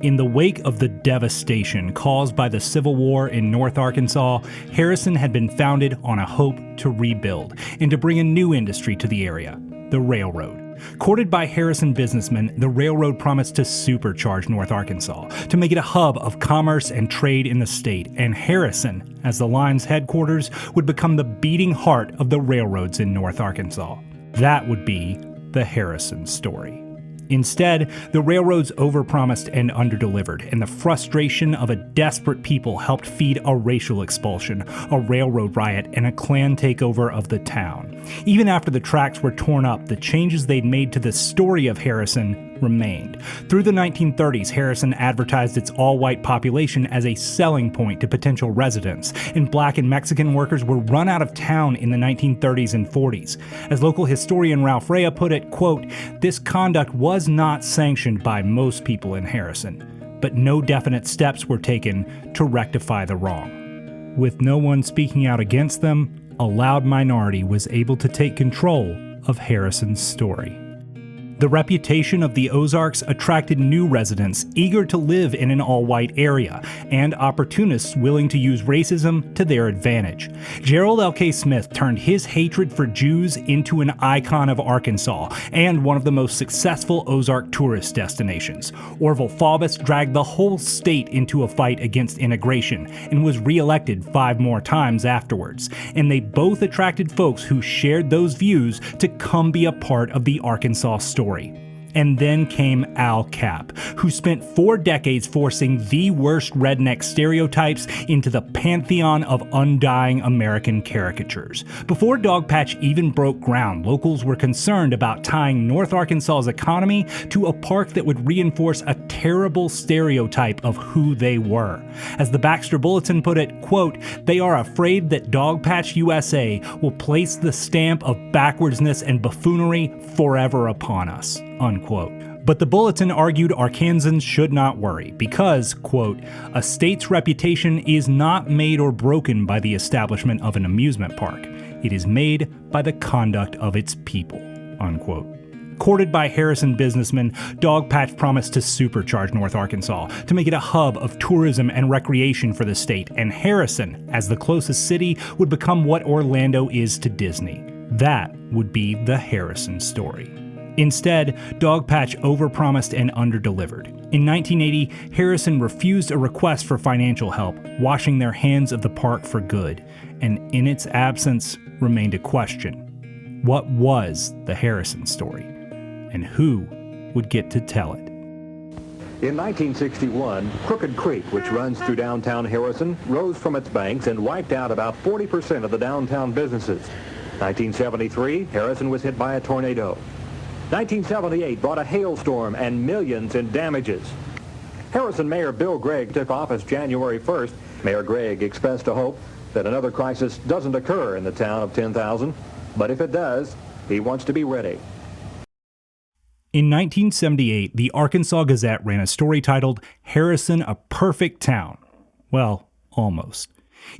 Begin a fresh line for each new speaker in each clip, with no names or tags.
In the wake of the devastation caused by the Civil War in North Arkansas, Harrison had been founded on a hope to rebuild and to bring a new industry to the area, the railroad. Courted by Harrison businessmen, the railroad promised to supercharge North Arkansas, to make it a hub of commerce and trade in the state, and Harrison, as the line's headquarters, would become the beating heart of the railroads in North Arkansas. That would be the Harrison story. Instead, the railroads overpromised and underdelivered, and the frustration of a desperate people helped feed a racial expulsion, a railroad riot, and a Klan takeover of the town. Even after the tracks were torn up, the changes they'd made to the story of Harrison remained. Through the 1930s, Harrison advertised its all-white population as a selling point to potential residents, and black and Mexican workers were run out of town in the 1930s and 40s. As local historian Ralph Rea put it, quote, "This conduct was not sanctioned by most people in Harrison, but no definite steps were taken to rectify the wrong." With no one speaking out against them, a loud minority was able to take control of Harrison's story. The reputation of the Ozarks attracted new residents eager to live in an all-white area, and opportunists willing to use racism to their advantage. Gerald L.K. Smith turned his hatred for Jews into an icon of Arkansas, and one of the most successful Ozark tourist destinations. Orville Faubus dragged the whole state into a fight against integration, and was re-elected 5 more times afterwards. And they both attracted folks who shared those views to come be a part of the Arkansas story. And then came Al Capp, who spent 4 decades forcing the worst redneck stereotypes into the pantheon of undying American caricatures. Before Dogpatch even broke ground, locals were concerned about tying North Arkansas's economy to a park that would reinforce a terrible stereotype of who they were. As the Baxter Bulletin put it, quote, "They are afraid that Dogpatch USA will place the stamp of backwardsness and buffoonery forever upon us," unquote. But the Bulletin argued Arkansans should not worry because, quote, "A state's reputation is not made or broken by the establishment of an amusement park. It is made by the conduct of its people," unquote. Courted by Harrison businessmen, Dogpatch promised to supercharge North Arkansas, to make it a hub of tourism and recreation for the state, and Harrison, as the closest city, would become what Orlando is to Disney. That would be the Harrison story. Instead, Dogpatch overpromised and underdelivered. In 1980, Harrison refused a request for financial help, washing their hands of the park for good, and in its absence remained a question. What was the Harrison story? And who would get to tell it?
In 1961, Crooked Creek, which runs through downtown Harrison, rose from its banks and wiped out about 40% of the downtown businesses. 1973, Harrison was hit by a tornado. 1978 brought a hailstorm and millions in damages. Harrison Mayor Bill Gregg took office January 1st. Mayor Gregg expressed a hope that another crisis doesn't occur in the town of 10,000, but if it does, he wants to be ready.
In 1978, the Arkansas Gazette ran a story titled, "Harrison, a Perfect Town." Well, almost.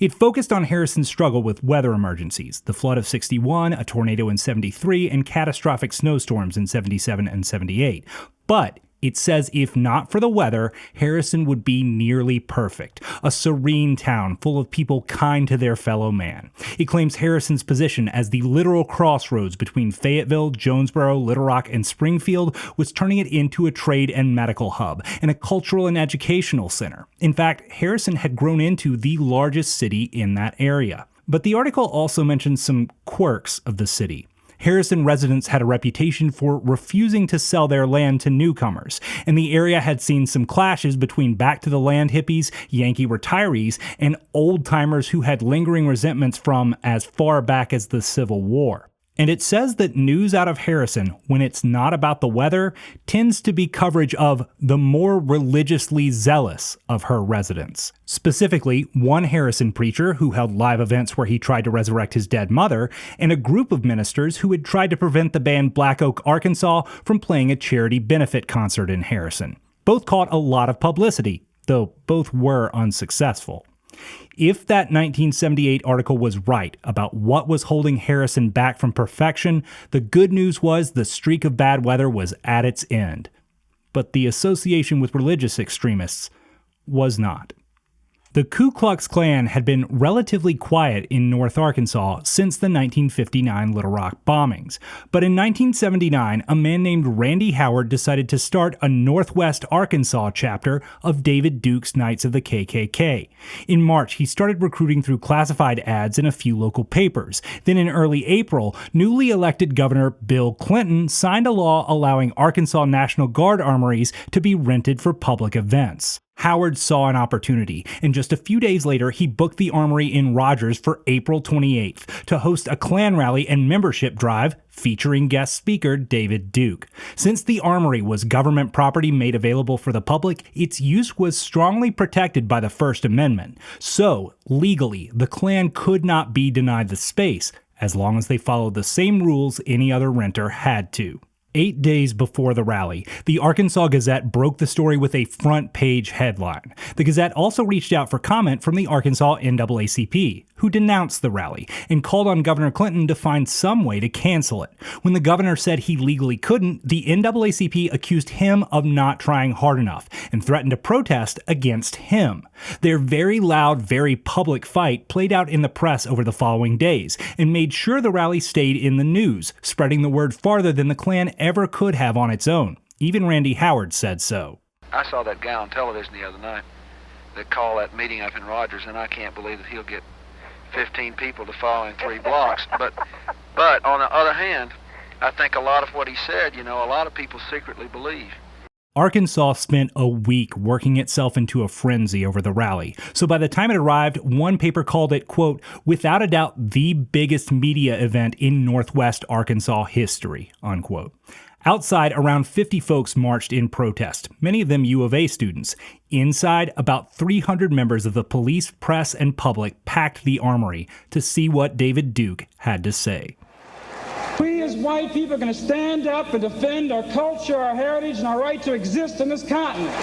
It focused on Harrison's struggle with weather emergencies, the flood of 61, a tornado in 73, and catastrophic snowstorms in 77 and 78. But it says if not for the weather, Harrison would be nearly perfect, a serene town full of people kind to their fellow man. It claims Harrison's position as the literal crossroads between Fayetteville, Jonesboro, Little Rock, and Springfield was turning it into a trade and medical hub, and a cultural and educational center. In fact, Harrison had grown into the largest city in that area. But the article also mentions some quirks of the city. Harrison residents had a reputation for refusing to sell their land to newcomers, and the area had seen some clashes between back-to-the-land hippies, Yankee retirees, and old-timers who had lingering resentments from as far back as the Civil War. And it says that news out of Harrison, when it's not about the weather, tends to be coverage of the more religiously zealous of her residents. Specifically, one Harrison preacher who held live events where he tried to resurrect his dead mother, and a group of ministers who had tried to prevent the band Black Oak, Arkansas from playing a charity benefit concert in Harrison. Both caught a lot of publicity, though both were unsuccessful. If that 1978 article was right about what was holding Harrison back from perfection, the good news was the streak of bad weather was at its end. but the association with religious extremists was not. The Ku Klux Klan had been relatively quiet in North Arkansas since the 1959 Little Rock bombings, but in 1979, a man named Randy Howard decided to start a Northwest Arkansas chapter of David Duke's Knights of the KKK. In March, he started recruiting through classified ads in a few local papers. Then in early April, newly elected Governor Bill Clinton signed a law allowing Arkansas National Guard armories to be rented for public events. Howard saw an opportunity, and just a few days later, he booked the armory in Rogers for April 28th to host a Klan rally and membership drive featuring guest speaker David Duke. Since the armory was government property made available for the public, its use was strongly protected by the First Amendment. So, legally, the Klan could not be denied the space, as long as they followed the same rules any other renter had to. 8 days before the rally, the Arkansas Gazette broke the story with a front-page headline. The Gazette also reached out for comment from the Arkansas NAACP, who denounced the rally and called on Governor Clinton to find some way to cancel it. When the governor said he legally couldn't, the NAACP accused him of not trying hard enough and threatened to protest against him. Their very loud, very public fight played out in the press over the following days and made sure the rally stayed in the news, spreading the word farther than the Klan ever could have on its own. Even Randy Howard said so.
I saw that guy on television the other night that called that meeting up in Rogers, and I can't believe that he'll get 15 people to follow in 3 blocks. But on the other hand, I think a lot of what he said, a lot of people secretly believe.
Arkansas spent a week working itself into a frenzy over the rally. So by the time it arrived, one paper called it, quote, without a doubt, the biggest media event in Northwest Arkansas history, unquote. Outside, around 50 folks marched in protest, many of them U of A students. Inside, about 300 members of the police, press, and public packed the armory to see what David Duke had to say.
We as white people are going to stand up and defend our culture, our heritage, and our right to exist in this continent.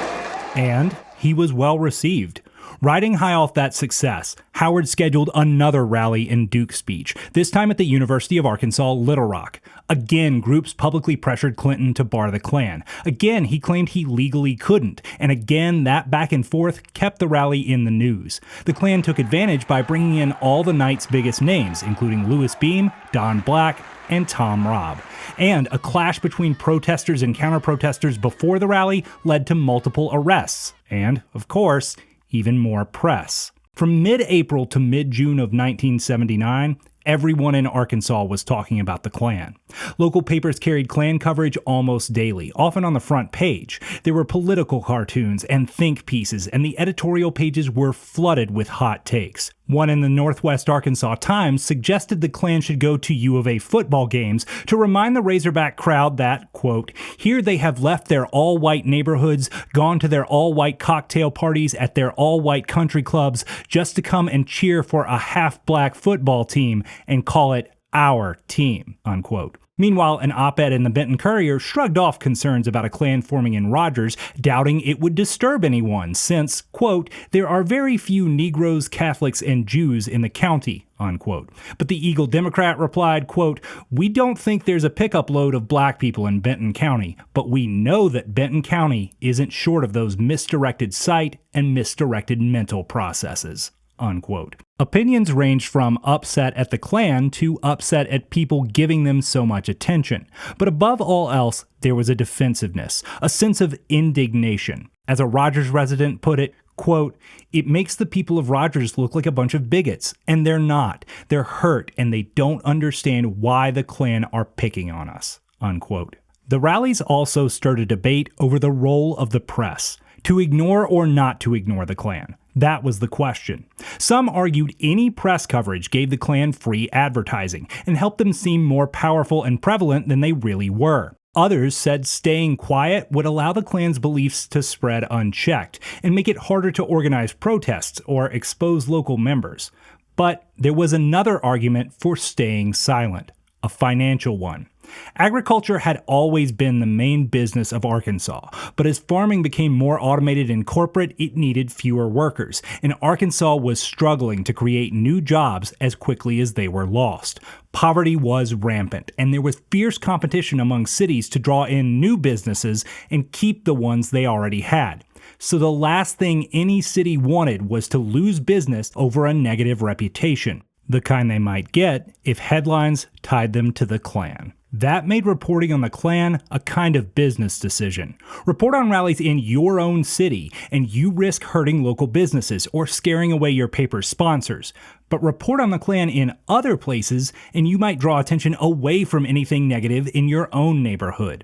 And he was well received. Riding high off that success, Howard scheduled another rally in Duke's speech, this time at the University of Arkansas Little Rock. Again, groups publicly pressured Clinton to bar the Klan. Again, he claimed he legally couldn't. And again, that back and forth kept the rally in the news. The Klan took advantage by bringing in all the night's biggest names, including Louis Beam, Don Black, and Thom Robb. And a clash between protesters and counter-protesters before the rally led to multiple arrests. And, of course, even more press. From mid-April to mid-June of 1979, everyone in Arkansas was talking about the Klan. Local papers carried Klan coverage almost daily, often on the front page. There were political cartoons and think pieces, and the editorial pages were flooded with hot takes. One in the Northwest Arkansas Times suggested the Klan should go to U of A football games to remind the Razorback crowd that, quote, here they have left their all-white neighborhoods, gone to their all-white cocktail parties at their all-white country clubs just to come and cheer for a half-black football team and call it our team, unquote. Meanwhile, an op-ed in the Benton Courier shrugged off concerns about a Klan forming in Rogers, doubting it would disturb anyone since, quote, there are very few Negroes, Catholics, and Jews in the county, unquote. But the Eagle Democrat replied, quote, we don't think there's a pickup load of black people in Benton County, but we know that Benton County isn't short of those misdirected sight and misdirected mental processes, unquote. Opinions ranged from upset at the Klan to upset at people giving them so much attention. But above all else, there was a defensiveness, a sense of indignation. As a Rogers resident put it, quote, it makes the people of Rogers look like a bunch of bigots, and they're not. They're hurt, and they don't understand why the Klan are picking on us, unquote. The rallies also stirred a debate over the role of the press, to ignore or not to ignore the Klan. That was the question. Some argued any press coverage gave the Klan free advertising and helped them seem more powerful and prevalent than they really were. Others said staying quiet would allow the Klan's beliefs to spread unchecked and make it harder to organize protests or expose local members. But there was another argument for staying silent, a financial one. Agriculture had always been the main business of Arkansas, but as farming became more automated and corporate, it needed fewer workers, and Arkansas was struggling to create new jobs as quickly as they were lost. Poverty was rampant, and there was fierce competition among cities to draw in new businesses and keep the ones they already had. So the last thing any city wanted was to lose business over a negative reputation, the kind they might get if headlines tied them to the Klan. That made reporting on the Klan a kind of business decision. Report on rallies in your own city, and you risk hurting local businesses or scaring away your paper's sponsors. But report on the Klan in other places, and you might draw attention away from anything negative in your own neighborhood.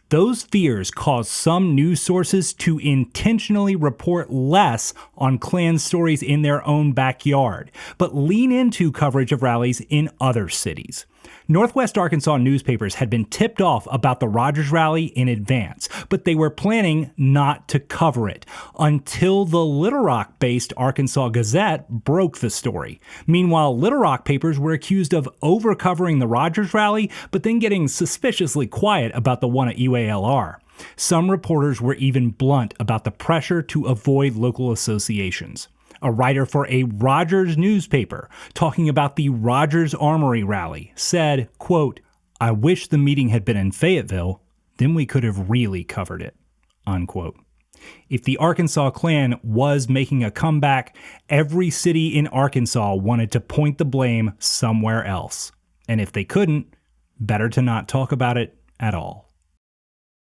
Those fears caused some news sources to intentionally report less on Klan stories in their own backyard, but lean into coverage of rallies in other cities. Northwest Arkansas newspapers had been tipped off about the Rogers rally in advance, but they were planning not to cover it until the Little Rock-based Arkansas Gazette broke the story. Meanwhile, Little Rock papers were accused of over-covering the Rogers rally, but then getting suspiciously quiet about the one at UALR. Some reporters were even blunt about the pressure to avoid local associations. A writer for a Rogers newspaper, talking about the Rogers Armory rally, said, quote, "I wish the meeting had been in Fayetteville, then we could have really covered it," unquote. If the Arkansas Klan was making a comeback, every city in Arkansas wanted to point the blame somewhere else. And if they couldn't, better to not talk about it at all.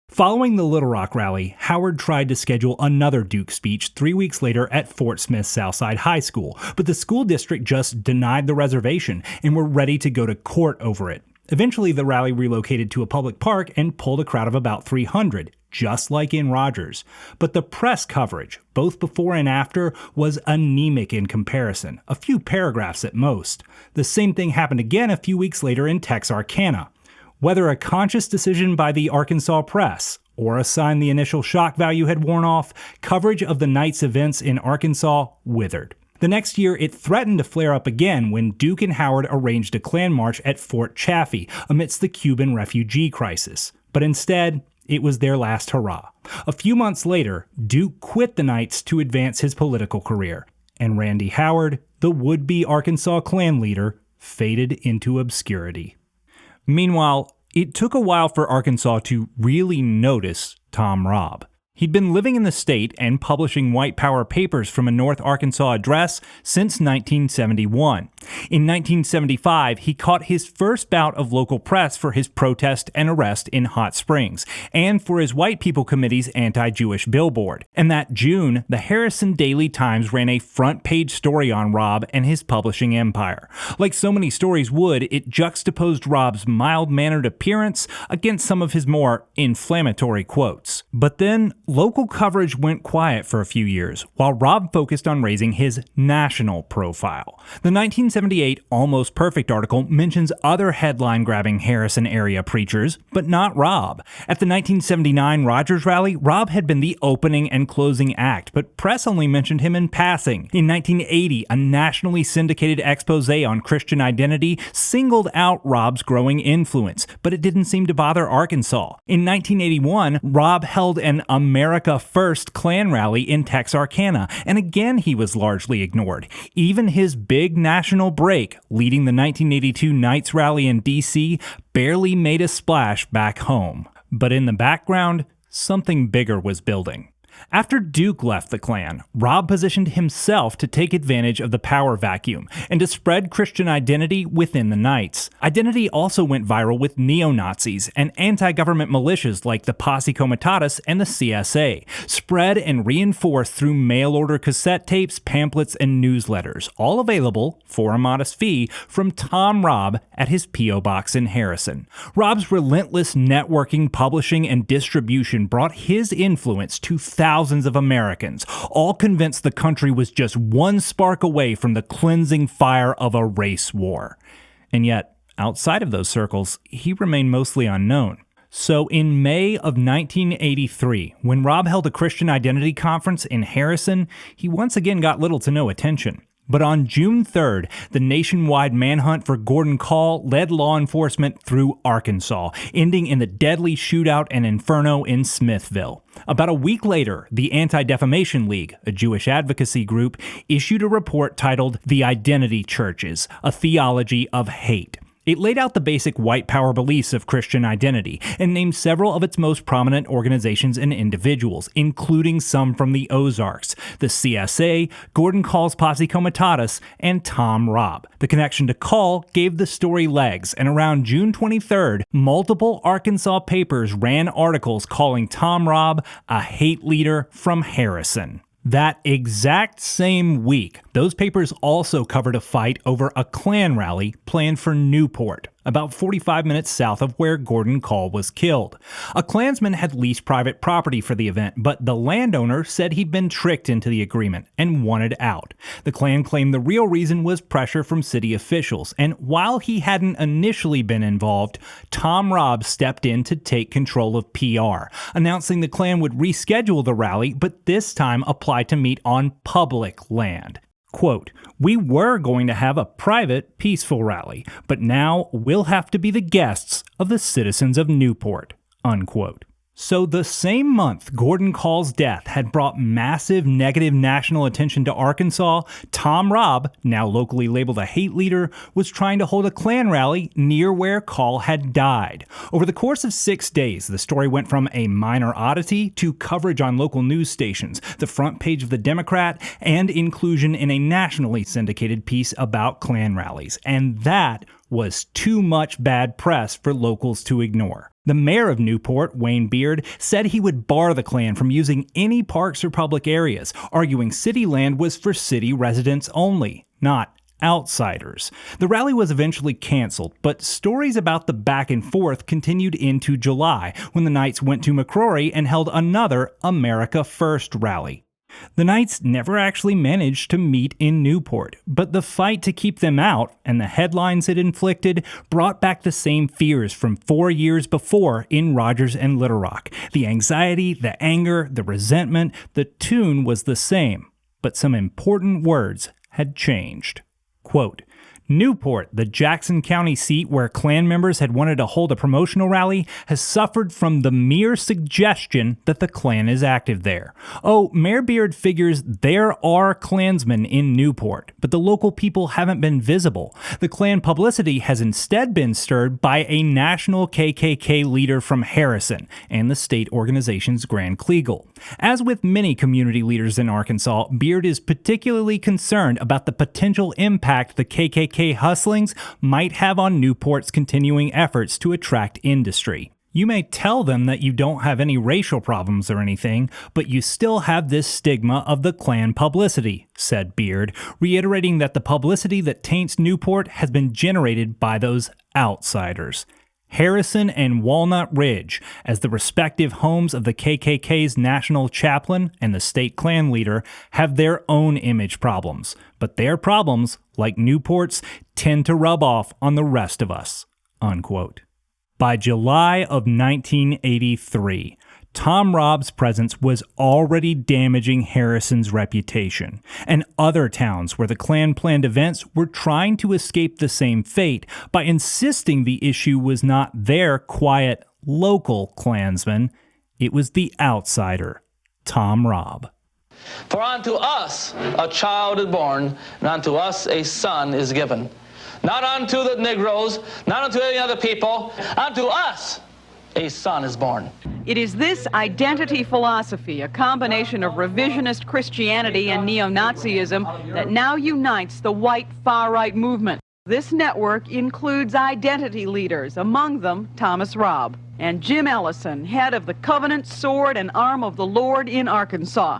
Following the Little Rock rally, Howard tried to schedule another Duke speech 3 weeks later at Fort Smith Southside High School, but the school district just denied the reservation and were ready to go to court over it. Eventually, the rally relocated to a public park and pulled a crowd of about 300, just like in Rogers. But the press coverage, both before and after, was anemic in comparison, a few paragraphs at most. The same thing happened again a few weeks later in Texarkana. Whether a conscious decision by the Arkansas press or a sign the initial shock value had worn off, coverage of the night's events in Arkansas withered. The next year, it threatened to flare up again when Duke and Howard arranged a Klan march at Fort Chaffee amidst the Cuban refugee crisis. But instead, it was their last hurrah. A few months later, Duke quit the Knights to advance his political career, and Randy Howard, the would-be Arkansas Klan leader, faded into obscurity. Meanwhile, it took a while for Arkansas to really notice Thom Robb. He'd been living in the state and publishing white power papers from a North Arkansas address since 1971. In 1975, he caught his first bout of local press for his protest and arrest in Hot Springs, and for his White People Committee's anti-Jewish billboard. And that June, the Harrison Daily Times ran a front-page story on Robb and his publishing empire. Like so many stories would, it juxtaposed Robb's mild-mannered appearance against some of his more inflammatory quotes. But then, local coverage went quiet for a few years, while Robb focused on raising his national profile. The 1978 Almost Perfect article mentions other headline-grabbing Harrison area preachers, but not Robb. At the 1979 Rogers rally, Robb had been the opening and closing act, but press only mentioned him in passing. In 1980, a nationally syndicated expose on Christian identity singled out Robb's growing influence, but it didn't seem to bother Arkansas. In 1981, Robb held an America First Klan rally in Texarkana, and again he was largely ignored. Even his big national break, leading the 1982 Knights rally in D.C., barely made a splash back home. But in the background, something bigger was building. After Duke left the Klan, Robb positioned himself to take advantage of the power vacuum and to spread Christian identity within the Knights. Identity also went viral with neo-Nazis and anti-government militias like the Posse Comitatus and the CSA, spread and reinforced through mail-order cassette tapes, pamphlets, and newsletters, all available, for a modest fee, from Thom Robb at his P.O. Box in Harrison. Robb's relentless networking, publishing, and distribution brought his influence to thousands of Americans, all convinced the country was just one spark away from the cleansing fire of a race war. And yet, outside of those circles, he remained mostly unknown. So in May of 1983, when Robb held a Christian Identity Conference in Harrison, he once again got little to no attention. But on June 3rd, the nationwide manhunt for Gordon Kahl led law enforcement through Arkansas, ending in the deadly shootout and inferno in Smithville. About a week later, the Anti-Defamation League, a Jewish advocacy group, issued a report titled The Identity Churches, a Theology of Hate. It laid out the basic white power beliefs of Christian identity and named several of its most prominent organizations and individuals, including some from the Ozarks, the CSA, Gordon Kahl's Posse Comitatus, and Thom Robb. The connection to Kahl gave the story legs, and around June 23rd, multiple Arkansas papers ran articles calling Thom Robb a hate leader from Harrison. That exact same week, those papers also covered a fight over a Klan rally planned for Newport, about 45 minutes south of where Gordon Kahl was killed. A Klansman had leased private property for the event, but the landowner said he'd been tricked into the agreement and wanted out. The Klan claimed the real reason was pressure from city officials, and while he hadn't initially been involved, Thom Robb stepped in to take control of PR, announcing the Klan would reschedule the rally, but this time apply to meet on public land. Quote, "We were going to have a private, peaceful rally, but now we'll have to be the guests of the citizens of Newport," unquote. So the same month Gordon Kahl's death had brought massive negative national attention to Arkansas, Thom Robb, now locally labeled a hate leader, was trying to hold a Klan rally near where Kahl had died. Over the course of 6 days, the story went from a minor oddity to coverage on local news stations, the front page of the Democrat, and inclusion in a nationally syndicated piece about Klan rallies. And that was too much bad press for locals to ignore. The mayor of Newport, Wayne Beard, said he would bar the Klan from using any parks or public areas, arguing city land was for city residents only, not outsiders. The rally was eventually canceled, but stories about the back and forth continued into July, when the Knights went to McCrory and held another America First rally. The Knights never actually managed to meet in Newport, but the fight to keep them out and the headlines it inflicted brought back the same fears from 4 years before in Rogers and Little Rock. The anxiety, the anger, the resentment, the tune was the same, but some important words had changed. Quote, "Newport, the Jackson County seat where Klan members had wanted to hold a promotional rally, has suffered from the mere suggestion that the Klan is active there. Oh, Mayor Beard figures there are Klansmen in Newport, but the local people haven't been visible. The Klan publicity has instead been stirred by a national KKK leader from Harrison and the state organization's Grand Kleagle. As with many community leaders in Arkansas, Beard is particularly concerned about the potential impact the KKK hustlings might have on Newport's continuing efforts to attract industry. You may tell them that you don't have any racial problems or anything, but you still have this stigma of the Klan publicity," said Beard, reiterating that the publicity that taints Newport has been generated by those outsiders. Harrison and Walnut Ridge, as the respective homes of the KKK's national chaplain and the state Klan leader, have their own image problems, but their problems, like Newport's, tend to rub off on the rest of us," unquote. By July of 1983, Thom Robb's presence was already damaging Harrison's reputation, and other towns where the Klan planned events were trying to escape the same fate by insisting the issue was not their quiet, local Klansman, it was the outsider, Thom Robb.
"For unto us a child is born, and unto us a son is given. Not unto the Negroes, not unto any other people, unto us a son is born."
It is this identity philosophy, a combination of revisionist Christianity and neo-Nazism, that now unites the white far-right movement. This network includes identity leaders, among them Thomas Robb, and Jim Ellison, head of the Covenant Sword and Arm of the Lord in Arkansas.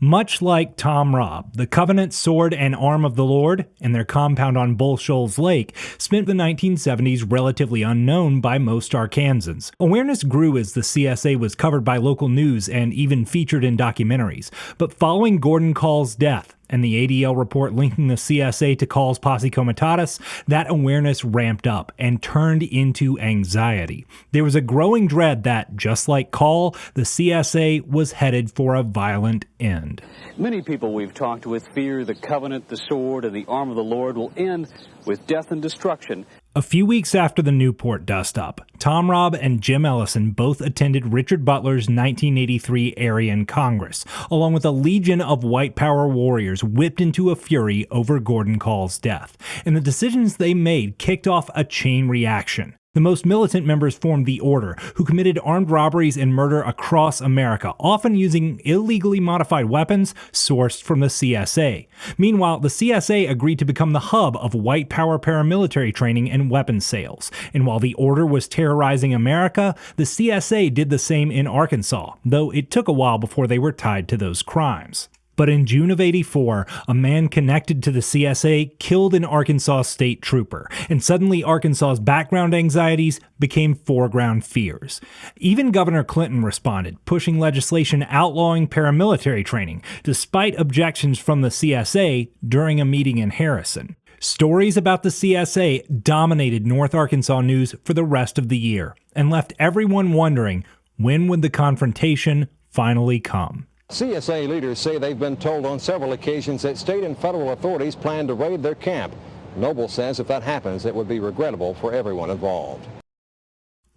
Much like Thom Robb, the Covenant Sword and Arm of the Lord and their compound on Bull Shoals Lake spent the 1970s relatively unknown by most Arkansans. Awareness grew as the CSA was covered by local news and even featured in documentaries. But following Gordon Kahl's death, and the ADL report linking the CSA to Call's Posse Comitatus, that awareness ramped up and turned into anxiety. There was a growing dread that, just like Call, the CSA was headed for a violent end.
Many people we've talked with fear the covenant, the sword, and the arm of the Lord will end with death and destruction.
A few weeks after the Newport dust-up, Thom, Robb, and Jim Ellison both attended Richard Butler's 1983 Aryan Congress, along with a legion of white power warriors whipped into a fury over Gordon Call's death. And the decisions they made kicked off a chain reaction. The most militant members formed the Order, who committed armed robberies and murder across America, often using illegally modified weapons sourced from the CSA. Meanwhile, the CSA agreed to become the hub of white power paramilitary training and weapons sales. And while the Order was terrorizing America, the CSA did the same in Arkansas, though it took a while before they were tied to those crimes. But in June of '84, a man connected to the CSA killed an Arkansas state trooper, and suddenly Arkansas's background anxieties became foreground fears. Even Governor Clinton responded, pushing legislation outlawing paramilitary training, despite objections from the CSA during a meeting in Harrison. Stories about the CSA dominated North Arkansas news for the rest of the year, and left everyone wondering, when would the confrontation finally come?
CSA leaders say they've been told on several occasions that state and federal authorities plan to raid their camp. Noble says if that happens, it would be regrettable for everyone involved.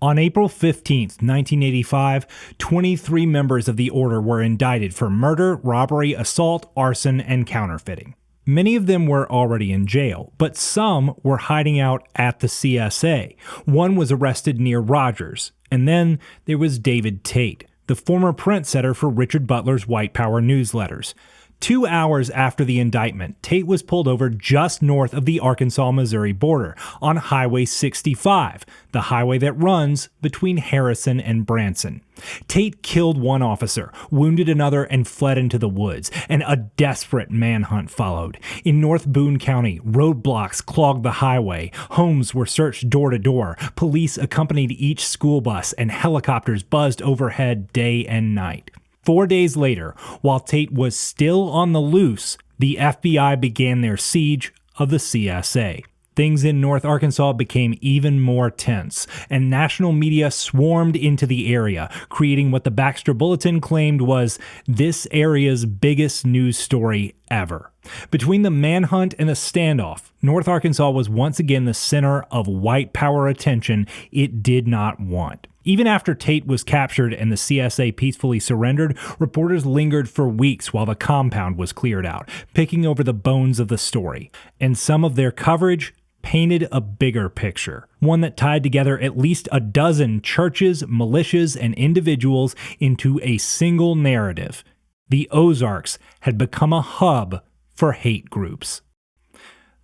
On April 15, 1985, 23 members of the Order were indicted for murder, robbery, assault, arson, and counterfeiting. Many of them were already in jail, but some were hiding out at the CSA. One was arrested near Rogers, and then there was David Tate, the former print setter for Richard Butler's White Power newsletters. 2 hours after the indictment, Tate was pulled over just north of the Arkansas-Missouri border on Highway 65, the highway that runs between Harrison and Branson. Tate killed one officer, wounded another, and fled into the woods, and a desperate manhunt followed. In North Boone County, roadblocks clogged the highway, homes were searched door to door, police accompanied each school bus, and helicopters buzzed overhead day and night. 4 days later, while Tate was still on the loose, the FBI began their siege of the CSA. Things in North Arkansas became even more tense, and national media swarmed into the area, creating what the Baxter Bulletin claimed was this area's biggest news story ever. Between the manhunt and the standoff, North Arkansas was once again the center of white power attention it did not want. Even after Tate was captured and the CSA peacefully surrendered, reporters lingered for weeks while the compound was cleared out, picking over the bones of the story. And some of their coverage painted a bigger picture, one that tied together at least a dozen churches, militias, and individuals into a single narrative. The Ozarks had become a hub for hate groups.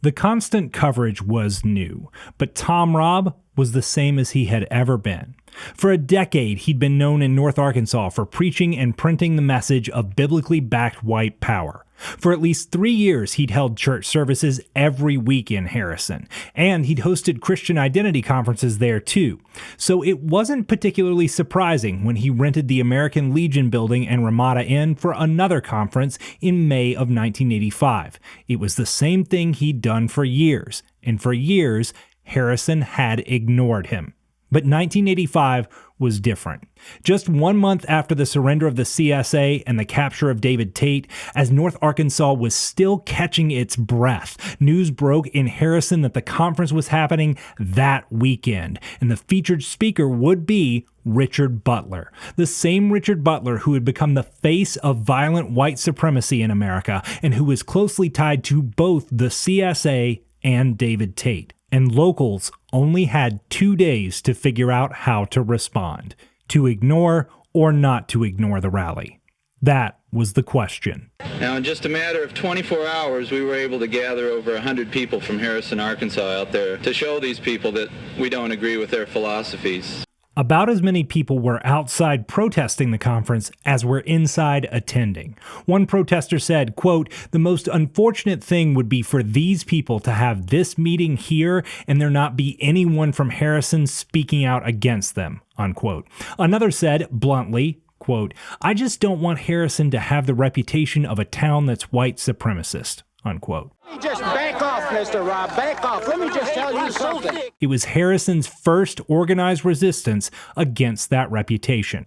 The constant coverage was new, but Thom Robb was the same as he had ever been. For a decade, he'd been known in North Arkansas for preaching and printing the message of biblically backed white power. For at least 3 years, he'd held church services every week in Harrison, and he'd hosted Christian identity conferences there too. So it wasn't particularly surprising when he rented the American Legion building and Ramada Inn for another conference in May of 1985. It was the same thing he'd done for years, and for years, Harrison had ignored him. But 1985 was different. Just 1 month after the surrender of the CSA and the capture of David Tate, as North Arkansas was still catching its breath, news broke in Harrison that the conference was happening that weekend, and the featured speaker would be Richard Butler, the same Richard Butler who had become the face of violent white supremacy in America and who was closely tied to both the CSA and David Tate. And locals only had 2 days to figure out how to respond, to ignore or not to ignore the rally. That was the question.
Now, in just a matter of 24 hours, we were able to gather over 100 people from Harrison, Arkansas out there to show these people that we don't agree with their philosophies.
About as many people were outside protesting the conference as were inside attending. One protester said, quote, "The most unfortunate thing would be for these people to have this meeting here and there not be anyone from Harrison speaking out against them," unquote. Another said, bluntly, quote, "I just don't want Harrison to have the reputation of a town that's white supremacist," unquote.
Just back off, Mr. Robb, back off. Let me just tell you something.
It was Harrison's first organized resistance against that reputation.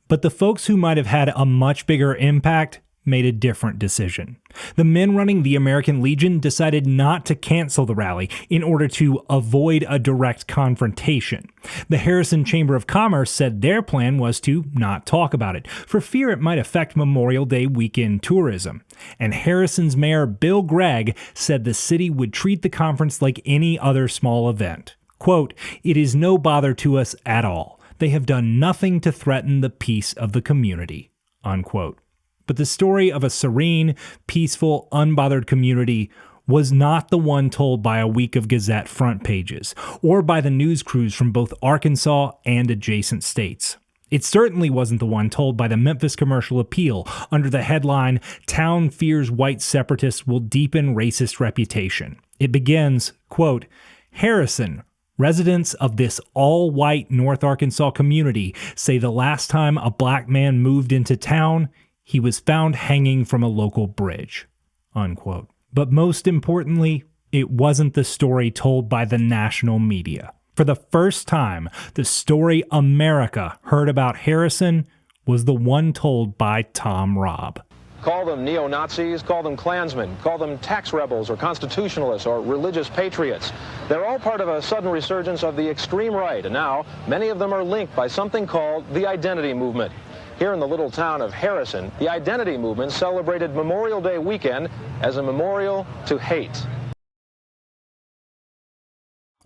But the folks who might have had a much bigger impact made a different decision. The men running the American Legion decided not to cancel the rally in order to avoid a direct confrontation. The Harrison Chamber of Commerce said their plan was to not talk about it, for fear it might affect Memorial Day weekend tourism. And Harrison's mayor, Bill Gregg, said the city would treat the conference like any other small event. Quote, "It is no bother to us at all. They have done nothing to threaten the peace of the community," unquote. But the story of a serene, peaceful, unbothered community was not the one told by a week of Gazette front pages, or by the news crews from both Arkansas and adjacent states. It certainly wasn't the one told by the Memphis Commercial Appeal under the headline, "Town Fears White Separatists Will Deepen Racist Reputation." It begins, quote, "Harrison, residents of this all-white North Arkansas community say the last time a black man moved into town, he was found hanging from a local bridge," unquote. But most importantly, it wasn't the story told by the national media. For the first time, the story America heard about Harrison was the one told by Thom Robb.
Call them neo-Nazis, call them Klansmen, call them tax rebels or constitutionalists or religious patriots. They're all part of a sudden resurgence of the extreme right, and now many of them are linked by something called the identity movement. Here in the little town of Harrison, the identity movement celebrated Memorial Day weekend as a memorial to hate.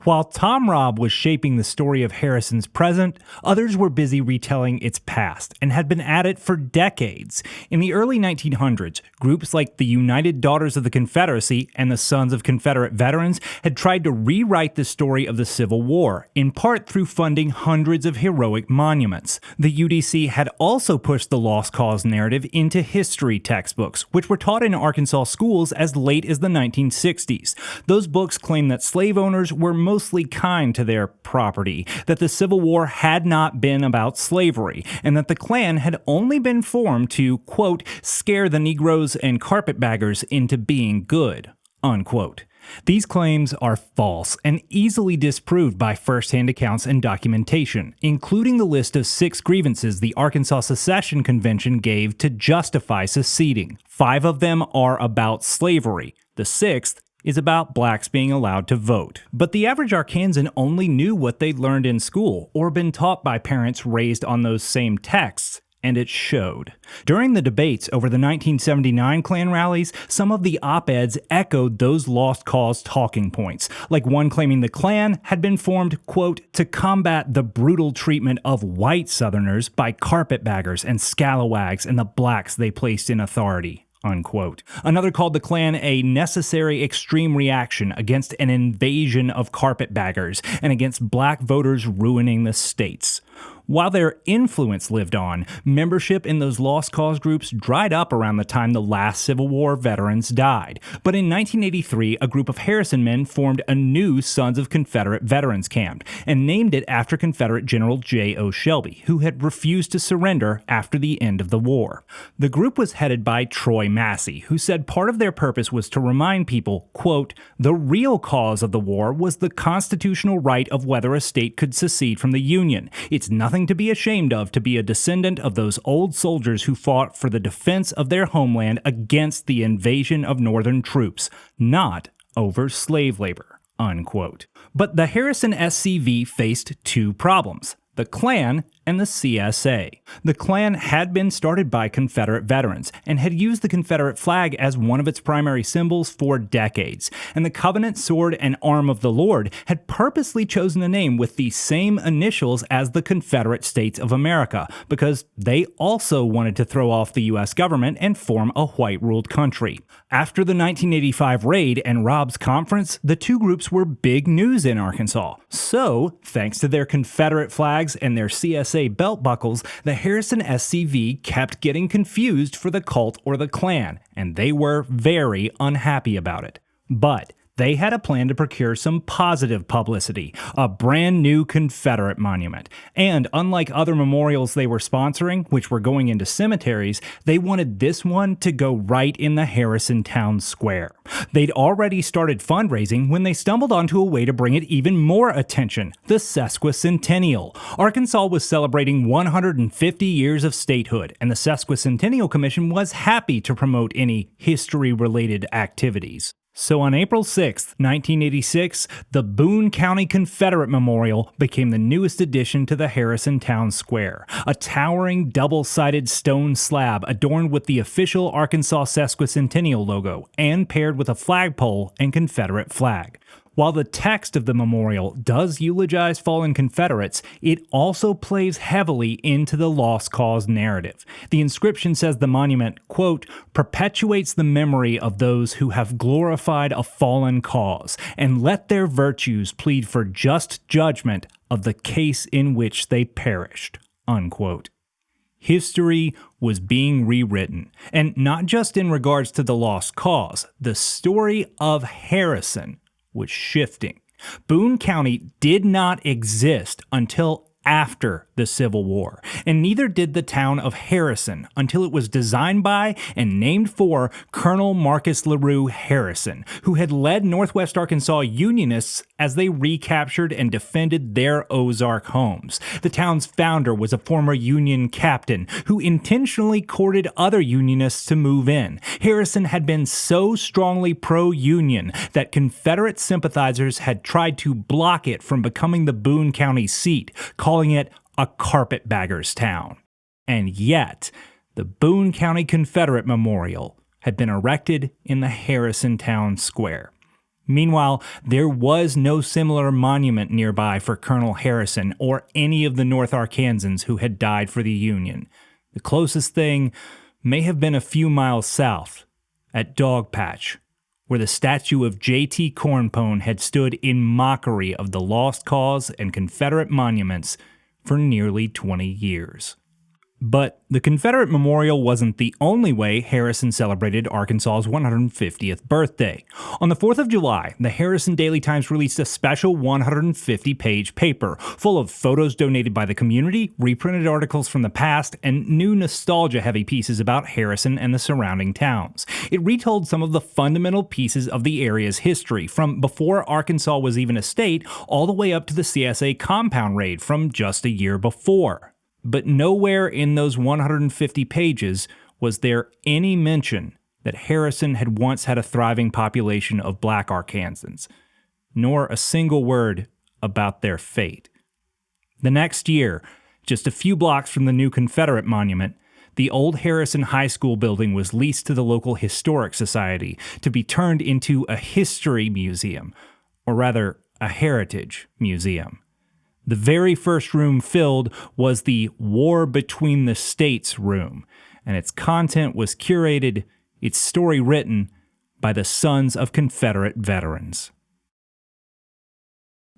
While Thom Robb was shaping the story of Harrison's present, others were busy retelling its past and had been at it for decades. In the early 1900s, groups like the United Daughters of the Confederacy and the Sons of Confederate Veterans had tried to rewrite the story of the Civil War, in part through funding hundreds of heroic monuments. The UDC had also pushed the Lost Cause narrative into history textbooks, which were taught in Arkansas schools as late as the 1960s. Those books claimed that slave owners were mostly kind to their property, that the Civil War had not been about slavery, and that the Klan had only been formed to, quote, "scare the Negroes and carpetbaggers into being good," unquote. These claims are false and easily disproved by first-hand accounts and documentation, including the list of 6 grievances the Arkansas Secession Convention gave to justify seceding. 5 of them are about slavery. The 6th is about blacks being allowed to vote. But the average Arkansan only knew what they'd learned in school or been taught by parents raised on those same texts, and it showed. During the debates over the 1979 Klan rallies, some of the op-eds echoed those Lost Cause talking points, like one claiming the Klan had been formed, quote, "to combat the brutal treatment of white Southerners by carpetbaggers and scalawags and the blacks they placed in authority," unquote. Another called the Klan a necessary extreme reaction against an invasion of carpetbaggers and against black voters ruining the states. While their influence lived on, membership in those Lost Cause groups dried up around the time the last Civil War veterans died. But in 1983, a group of Harrison men formed a new Sons of Confederate Veterans camp and named it after Confederate General J.O. Shelby, who had refused to surrender after the end of the war. The group was headed by Troy Massey, who said part of their purpose was to remind people, quote, "the real cause of the war was the constitutional right of whether a state could secede from the Union. It's nothing to be ashamed of to be a descendant of those old soldiers who fought for the defense of their homeland against the invasion of Northern troops, not over slave labor," unquote. But the Harrison SCV faced 2 problems: the Klan and the CSA. The Klan had been started by Confederate veterans and had used the Confederate flag as one of its primary symbols for decades, and the Covenant Sword and Arm of the Lord had purposely chosen a name with the same initials as the Confederate States of America because they also wanted to throw off the U.S. government and form a white-ruled country. After the 1985 raid and Robb's conference, the 2 groups were big news in Arkansas. So, thanks to their Confederate flags and their CSA belt buckles, the Harrison SCV kept getting confused for the cult or the Klan, and they were very unhappy about it. But They had a plan to procure some positive publicity, a brand new Confederate monument. And unlike other memorials they were sponsoring, which were going into cemeteries, they wanted this one to go right in the Harrison Town Square. They'd already started fundraising when they stumbled onto a way to bring it even more attention, the sesquicentennial. Arkansas was celebrating 150 years of statehood, and the Sesquicentennial Commission was happy to promote any history-related activities. So on April 6, 1986, the Boone County Confederate Memorial became the newest addition to the Harrison Town Square, a towering double-sided stone slab adorned with the official Arkansas Sesquicentennial logo and paired with a flagpole and Confederate flag. While the text of the memorial does eulogize fallen Confederates, it also plays heavily into the lost cause narrative. The inscription says the monument, quote, perpetuates the memory of those who have glorified a fallen cause, and let their virtues plead for just judgment of the case in which they perished, unquote. History was being rewritten, and not just in regards to the lost cause. The story of Harrison was shifting. Boone County did not exist until after the Civil War, and neither did the town of Harrison until it was designed by and named for Colonel Marcus LaRue Harrison, who had led Northwest Arkansas Unionists as they recaptured and defended their Ozark homes. The town's founder was a former Union captain who intentionally courted other Unionists to move in. Harrison had been so strongly pro-Union that Confederate sympathizers had tried to block it from becoming the Boone County seat, calling it a carpetbagger's town. And yet, the Boone County Confederate Memorial had been erected in the Harrison Town Square. Meanwhile, there was no similar monument nearby for Colonel Harrison or any of the North Arkansans who had died for the Union. The closest thing may have been a few miles south, at Dogpatch, where the statue of J.T. Cornpone had stood in mockery of the lost cause and Confederate monuments for nearly 20 years. But the Confederate Memorial wasn't the only way Harrison celebrated Arkansas's 150th birthday. On the 4th of July, the Harrison Daily Times released a special 150-page paper full of photos donated by the community, reprinted articles from the past, and new nostalgia-heavy pieces about Harrison and the surrounding towns. It retold some of the fundamental pieces of the area's history, from before Arkansas was even a state, all the way up to the CSA compound raid from just a year before. But nowhere in those 150 pages was there any mention that Harrison had once had a thriving population of black Arkansans, nor a single word about their fate. The next year, just a few blocks from the new Confederate monument, the old Harrison High School building was leased to the local Historic Society to be turned into a history museum, or rather, a heritage museum. The very first room filled was the War Between the States room, and its content was curated, its story written, by the sons of Confederate veterans.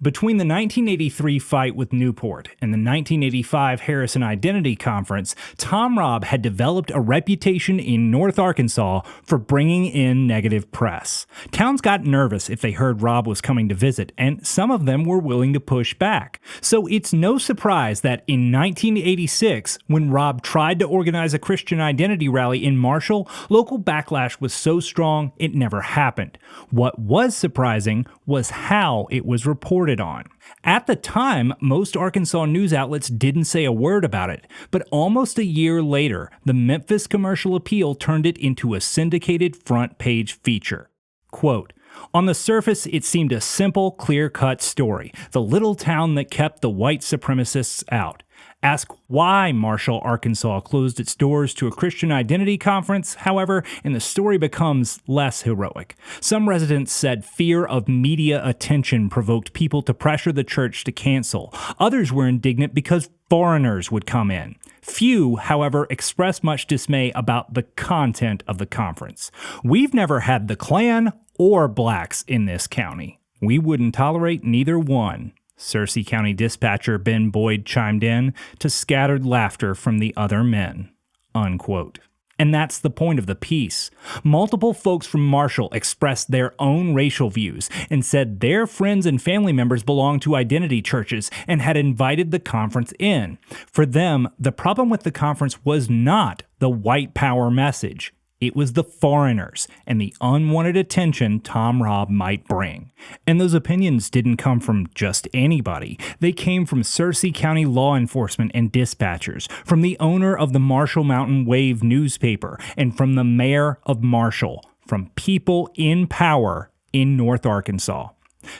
Between the 1983 fight with Newport and the 1985 Harrison Identity Conference, Robb had developed a reputation in North Arkansas for bringing in negative press. Towns got nervous if they heard Robb was coming to visit, and some of them were willing to push back. So it's no surprise that in 1986, when Robb tried to organize a Christian identity rally in Marshall, local backlash was so strong it never happened. What was surprising was how it was reported on. At the time, most Arkansas news outlets didn't say a word about it, but almost a year later, the Memphis Commercial Appeal turned it into a syndicated front-page feature. Quote, on the surface, it seemed a simple, clear-cut story, the little town that kept the white supremacists out. Ask why Marshall, Arkansas closed its doors to a Christian identity conference, however, and the story becomes less heroic. Some residents said fear of media attention provoked people to pressure the church to cancel. Others were indignant because foreigners would come in. Few, however, expressed much dismay about the content of the conference. We've never had the Klan or blacks in this county. We wouldn't tolerate neither one. Searcy County dispatcher Ben Boyd chimed in to scattered laughter from the other men. Unquote. And that's the point of the piece. Multiple folks from Marshall expressed their own racial views and said their friends and family members belonged to identity churches and had invited the conference in. For them, the problem with the conference was not the white power message. It was the foreigners and the unwanted attention Thom Robb might bring. And those opinions didn't come from just anybody. They came from Searcy County law enforcement and dispatchers, from the owner of the Marshall Mountain Wave newspaper, and from the mayor of Marshall, from people in power in North Arkansas.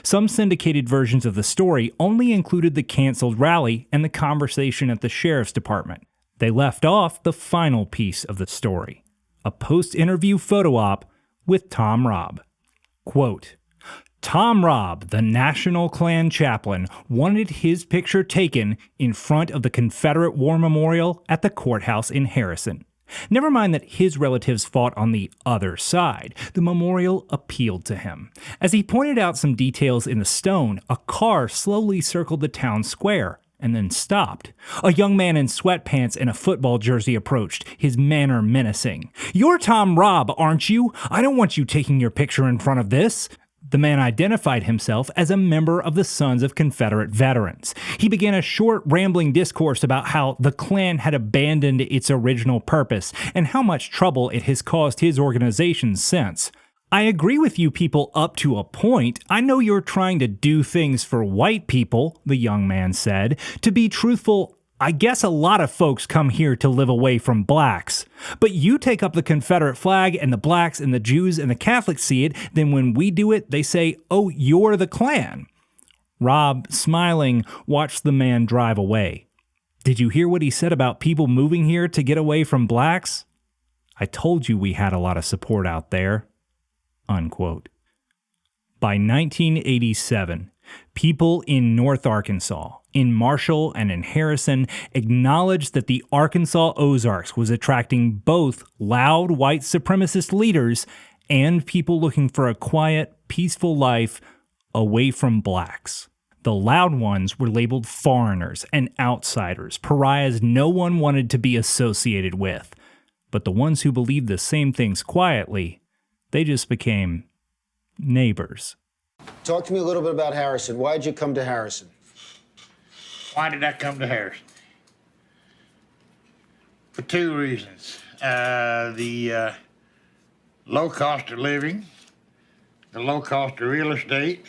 Some syndicated versions of the story only included the canceled rally and the conversation at the sheriff's department. They left off the final piece of the story. A post-interview photo op with Thom Robb. Quote, Thom Robb, the National Klan chaplain, wanted his picture taken in front of the Confederate War Memorial at the courthouse in Harrison. Never mind that his relatives fought on the other side. The memorial appealed to him. As he pointed out some details in the stone, a car slowly circled the town square and then stopped. A young man in sweatpants and a football jersey approached, his manner menacing. "You're Thom Robb, aren't you? I don't want you taking your picture in front of this." The man identified himself as a member of the Sons of Confederate Veterans. He began a short, rambling discourse about how the Klan had abandoned its original purpose and how much trouble it has caused his organization since. "I agree with you people up to a point. I know you're trying to do things for white people," the young man said. "To be truthful, I guess a lot of folks come here to live away from blacks. But you take up the Confederate flag and the blacks and the Jews and the Catholics see it, then when we do it, they say, 'Oh, you're the Klan.'" Robb, smiling, watched the man drive away. "Did you hear what he said about people moving here to get away from blacks? I told you we had a lot of support out there." Unquote. By 1987, people in North Arkansas, in Marshall and in Harrison, acknowledged that the Arkansas Ozarks was attracting both loud white supremacist leaders and people looking for a quiet, peaceful life away from blacks. The loud ones were labeled foreigners and outsiders, pariahs no one wanted to be associated with. But the ones who believed the same things quietly, they just became neighbors.
Talk to me a little bit about Harrison. Why did you come to Harrison?
Why did I come to Harrison? For two reasons. The low cost of living, the low cost of real estate,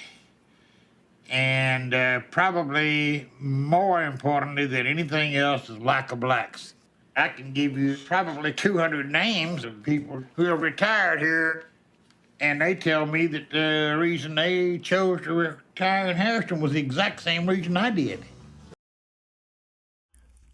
and probably more importantly than anything else is lack of blacks. I can give you probably 200 names of people who have retired here, and they tell me that the reason they chose to retire in Harrison was the exact same reason I did.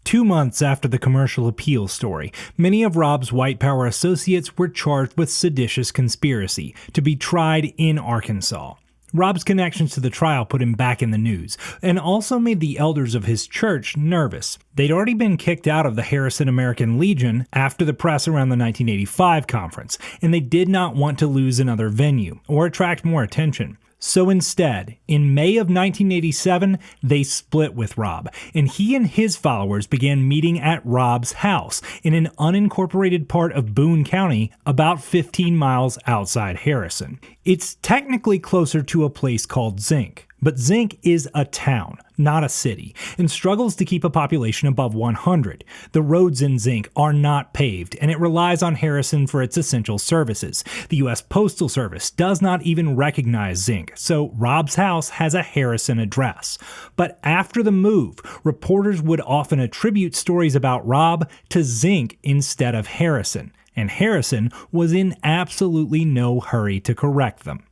2 months after the commercial appeal story, many of Robb's white power associates were charged with seditious conspiracy to be tried in Arkansas. Robb's connections to the trial put him back in the news, and also made the elders of his church nervous. They'd already been kicked out of the Harrison American Legion after the press around the 1985 conference, and they did not want to lose another venue or attract more attention. So instead, in May of 1987, they split with Robb, and he and his followers began meeting at Robb's house in an unincorporated part of Boone County about 15 miles outside Harrison. It's technically closer to a place called Zinc, but Zinc is a town, not a city, and struggles to keep a population above 100. The roads in Zinc are not paved, and it relies on Harrison for its essential services. The U.S. Postal Service does not even recognize Zinc, so Robb's house has a Harrison address. But after the move, reporters would often attribute stories about Robb to Zinc instead of Harrison, and Harrison was in absolutely no hurry to correct them.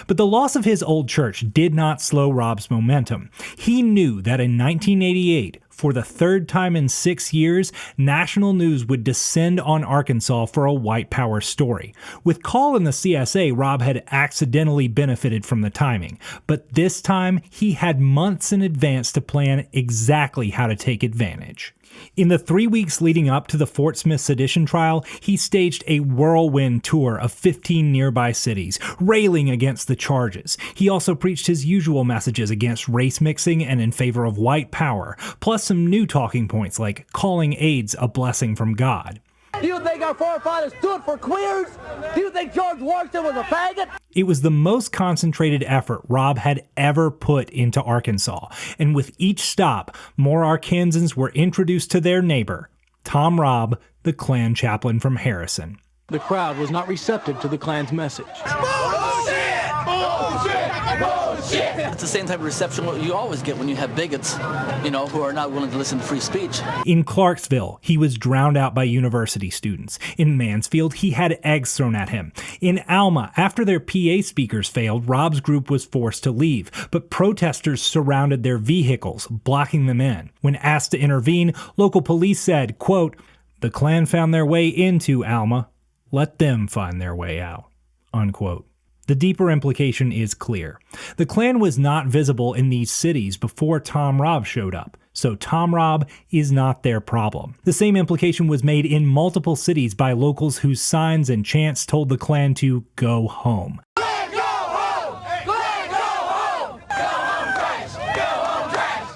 But the loss of his old church did not slow Robb's momentum. He knew that in 1988, for the third time in 6 years, national news would descend on Arkansas for a white power story. With Call and the CSA, Robb had accidentally benefited from the timing, but this time he had months in advance to plan exactly how to take advantage. In the 3 weeks leading up to the Fort Smith sedition trial, he staged a whirlwind tour of 15 nearby cities, railing against the charges. He also preached his usual messages against race mixing and in favor of white power, plus some new talking points like calling AIDS a blessing from God.
Do you think our forefathers stood for queers? Do you think George Washington was a faggot?
It was the most concentrated effort Robb had ever put into Arkansas, and with each stop, more Arkansans were introduced to their neighbor, Thom Robb, the Klan chaplain from Harrison.
The crowd was not receptive to the Klan's message.
Bullshit! Bullshit! Bullshit!
It's the same type of reception you always get when you have bigots, who are not willing to listen to free speech.
In Clarksville, he was drowned out by university students. In Mansfield, he had eggs thrown at him. In Alma, after their PA speakers failed, Robb's group was forced to leave, but protesters surrounded their vehicles, blocking them in. When asked to intervene, local police said, quote, "The Klan found their way into Alma. Let them find their way out," unquote. The deeper implication is clear. The Klan was not visible in these cities before Thom Robb showed up, so Thom Robb is not their problem. The same implication was made in multiple cities by locals whose signs and chants told the Klan to go home.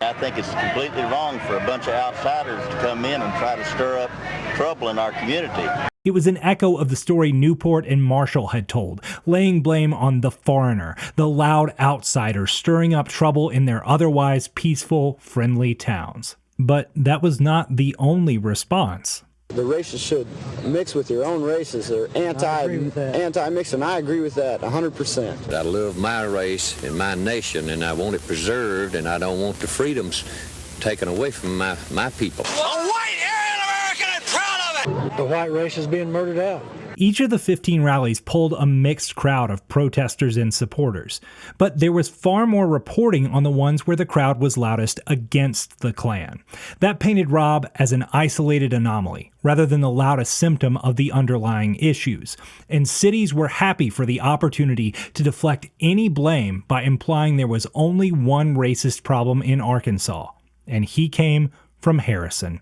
I think it's completely wrong for a bunch of outsiders to come in and try to stir up trouble in our community.
It was an echo of the story Newport and Marshall had told, laying blame on the foreigner, the loud outsider stirring up trouble in their otherwise peaceful, friendly towns. But that was not the only response.
The races should mix with your own races. They're anti-mixing. I agree with that 100%.
I love my race and my nation, and I want it preserved, and I don't want the freedoms taken away from my people.
A white Aryan American and proud of it!
The white race is being murdered out.
Each of the 15 rallies pulled a mixed crowd of protesters and supporters, but there was far more reporting on the ones where the crowd was loudest against the Klan. That painted Robb as an isolated anomaly, rather than the loudest symptom of the underlying issues. And cities were happy for the opportunity to deflect any blame by implying there was only one racist problem in Arkansas, and he came from Harrison.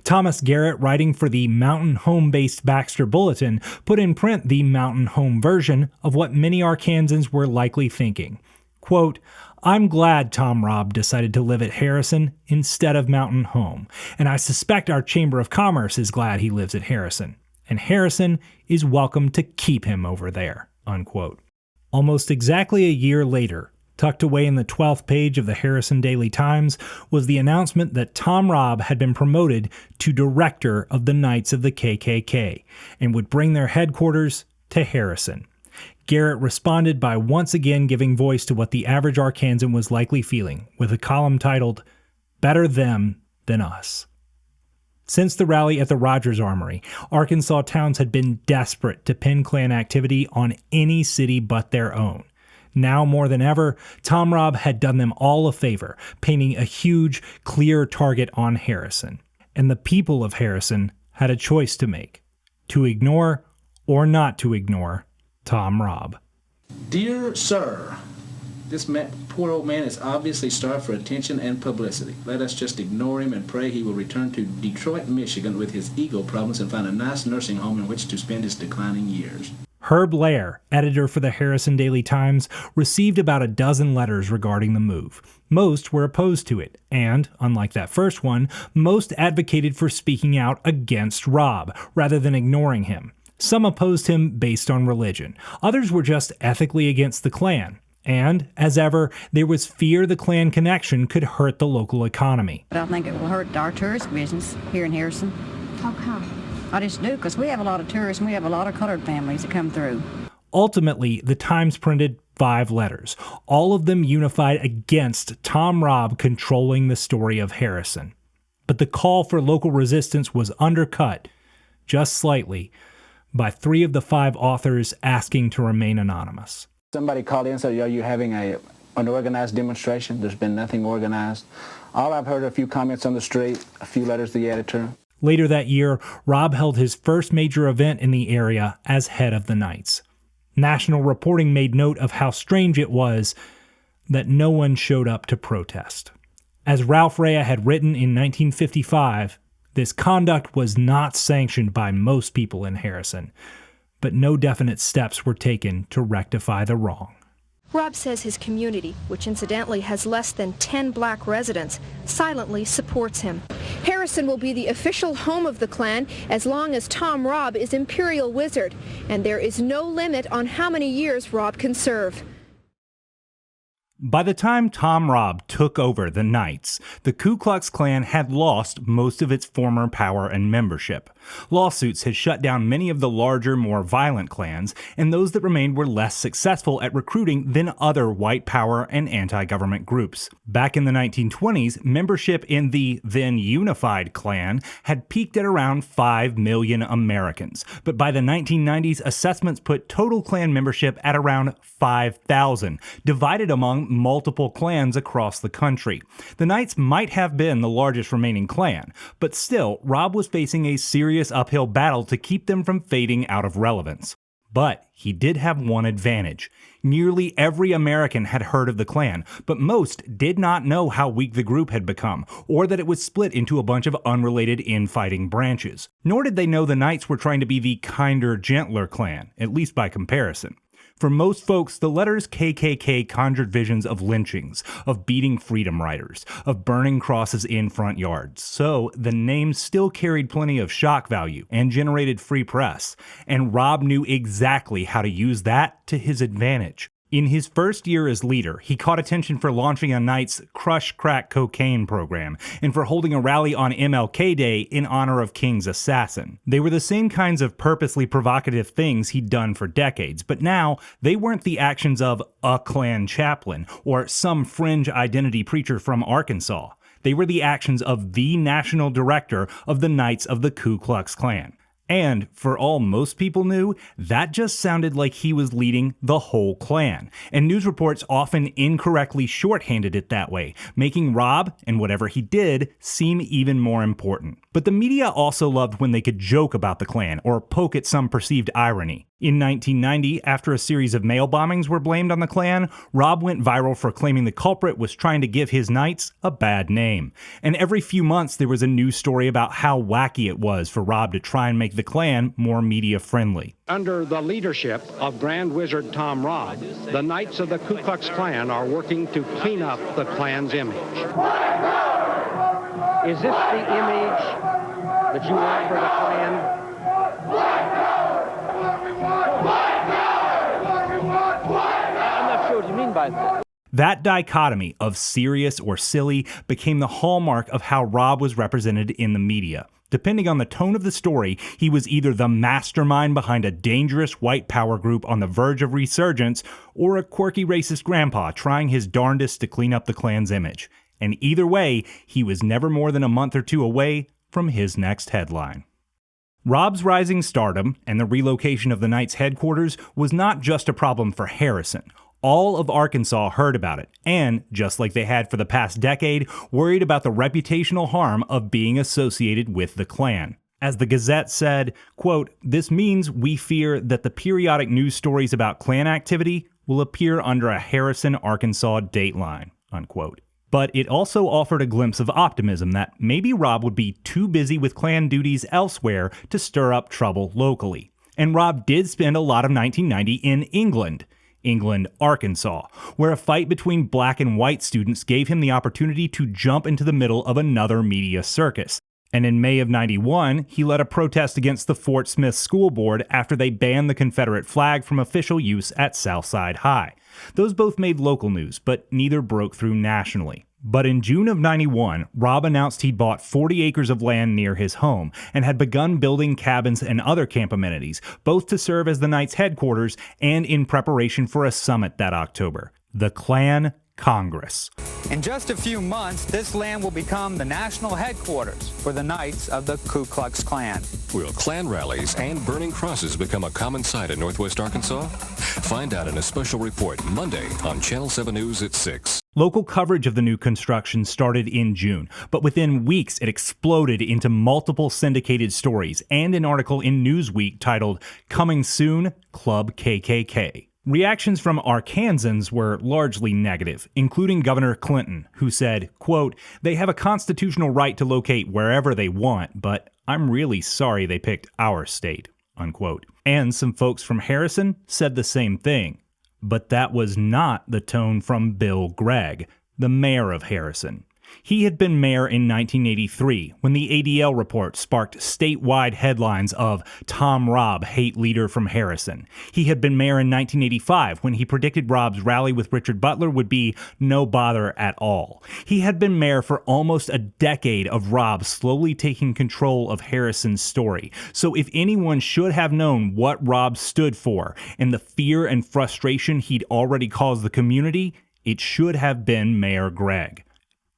Thomas Garrett, writing for the Mountain Home-based Baxter Bulletin, put in print the Mountain Home version of what many Arkansans were likely thinking. Quote, "I'm glad Thom Robb decided to live at Harrison instead of Mountain Home, and I suspect our Chamber of Commerce is glad he lives at Harrison, and Harrison is welcome to keep him over there," unquote. Almost exactly a year later, tucked away in the 12th page of the Harrison Daily Times, was the announcement that Thom Robb had been promoted to director of the Knights of the KKK and would bring their headquarters to Harrison. Garrett responded by once again giving voice to what the average Arkansan was likely feeling, with a column titled, "Better Them Than Us." Since the rally at the Rogers Armory, Arkansas towns had been desperate to pin Klan activity on any city but their own. Now more than ever, Thom Robb had done them all a favor, painting a huge, clear target on Harrison. And the people of Harrison had a choice to make: to ignore or not to ignore Thom Robb.
Dear sir, this poor old man is obviously starved for attention and publicity. Let us just ignore him and pray he will return to Detroit, Michigan with his ego problems and find a nice nursing home in which to spend his declining years.
Herb Lair, editor for the Harrison Daily Times, received about a dozen letters regarding the move. Most were opposed to it, and, unlike that first one, most advocated for speaking out against Robb, rather than ignoring him. Some opposed him based on religion. Others were just ethically against the Klan. And, as ever, there was fear the Klan connection could hurt the local economy.
I don't think it will hurt our tourist business here in Harrison.
How come?
I just do, because we have a lot of tourists and we have a lot of colored families that come through.
Ultimately, the Times printed 5 letters, all of them unified against Thom Robb controlling the story of Harrison. But the call for local resistance was undercut, just slightly, by 3 of the 5 authors asking to remain anonymous.
Somebody called in and said, "Are you having an organized demonstration?" There's been nothing organized. All I've heard are a few comments on the street, a few letters to the editor.
Later that year, Robb held his first major event in the area as head of the Knights. National reporting made note of how strange it was that no one showed up to protest. As Ralph Rea had written in 1955, this conduct was not sanctioned by most people in Harrison, but no definite steps were taken to rectify the wrong.
Robb says his community, which incidentally has less than 10 black residents, silently supports him. Harrison will be the official home of the Klan as long as Thom Robb is Imperial Wizard, and there is no limit on how many years Robb can serve.
By the time Thom Robb took over the Knights, the Ku Klux Klan had lost most of its former power and membership. Lawsuits had shut down many of the larger, more violent clans, and those that remained were less successful at recruiting than other white power and anti-government groups. Back in the 1920s, membership in the then unified Klan had peaked at around 5 million Americans, but by the 1990s, assessments put total Klan membership at around 5,000, divided among multiple clans across the country. The Knights might have been the largest remaining clan, but still, Robb was facing a serious uphill battle to keep them from fading out of relevance. But he did have one advantage. Nearly every American had heard of the Klan, but most did not know how weak the group had become, or that it was split into a bunch of unrelated infighting branches. Nor did they know the Knights were trying to be the kinder, gentler Klan, at least by comparison. For most folks, the letters KKK conjured visions of lynchings, of beating freedom riders, of burning crosses in front yards. So the name still carried plenty of shock value and generated free press, and Robb knew exactly how to use that to his advantage. In his first year as leader, he caught attention for launching a Knights Crush Crack Cocaine program and for holding a rally on MLK Day in honor of King's assassin. They were the same kinds of purposely provocative things he'd done for decades, but now they weren't the actions of a Klan chaplain or some fringe identity preacher from Arkansas. They were the actions of the national director of the Knights of the Ku Klux Klan. And, for all most people knew, that just sounded like he was leading the whole Klan, and news reports often incorrectly shorthanded it that way, making Robb, and whatever he did, seem even more important. But the media also loved when they could joke about the Klan, or poke at some perceived irony. In 1990, after a series of mail bombings were blamed on the Klan, Robb went viral for claiming the culprit was trying to give his Knights a bad name. And every few months there was a news story about how wacky it was for Robb to try and make the Klan more media-friendly.
Under the leadership of Grand Wizard Thom Robb, the Knights of the Ku Klux Klan are working to clean up the Klan's image.
Is this the image that you want for the Klan? I'm not sure what you mean by that.
That dichotomy of serious or silly became the hallmark of how Robb was represented in the media. Depending on the tone of the story, he was either the mastermind behind a dangerous white power group on the verge of resurgence, or a quirky racist grandpa trying his darndest to clean up the Klan's image. And either way, he was never more than a month or two away from his next headline. Robb's rising stardom and the relocation of the Knights' headquarters was not just a problem for Harrison. All of Arkansas heard about it, and, just like they had for the past decade, worried about the reputational harm of being associated with the Klan. As the Gazette said, quote, "This means we fear that the periodic news stories about Klan activity will appear under a Harrison, Arkansas dateline," unquote. But it also offered a glimpse of optimism that maybe Robb would be too busy with Klan duties elsewhere to stir up trouble locally. And Robb did spend a lot of 1990 in England, Arkansas, where a fight between black and white students gave him the opportunity to jump into the middle of another media circus. And in May of '91, he led a protest against the Fort Smith School Board after they banned the Confederate flag from official use at Southside High. Those both made local news, but neither broke through nationally. But in June of '91, Robb announced he'd bought 40 acres of land near his home and had begun building cabins and other camp amenities, both to serve as the Knights' headquarters and in preparation for a summit that October, the Klan Congress.
In just a few months, this land will become the national headquarters for the Knights of the Ku Klux Klan.
Will Klan rallies and burning crosses become a common sight in Northwest Arkansas? Find out in a special report Monday on Channel 7 News at 6.
Local coverage of the new construction started in June, but within weeks it exploded into multiple syndicated stories and an article in Newsweek titled "Coming Soon, Club KKK." Reactions from Arkansans were largely negative, including Governor Clinton, who said, quote, "They have a constitutional right to locate wherever they want, but I'm really sorry they picked our state," unquote. And some folks from Harrison said the same thing. But that was not the tone from Bill Gregg, the mayor of Harrison. He had been mayor in 1983 when the ADL report sparked statewide headlines of Thom Robb, hate leader from Harrison. He had been mayor in 1985 when he predicted Robb's rally with Richard Butler would be no bother at all. He had been mayor for almost a decade of Robb slowly taking control of Harrison's story. So if anyone should have known what Robb stood for and the fear and frustration he'd already caused the community, it should have been Mayor Gregg.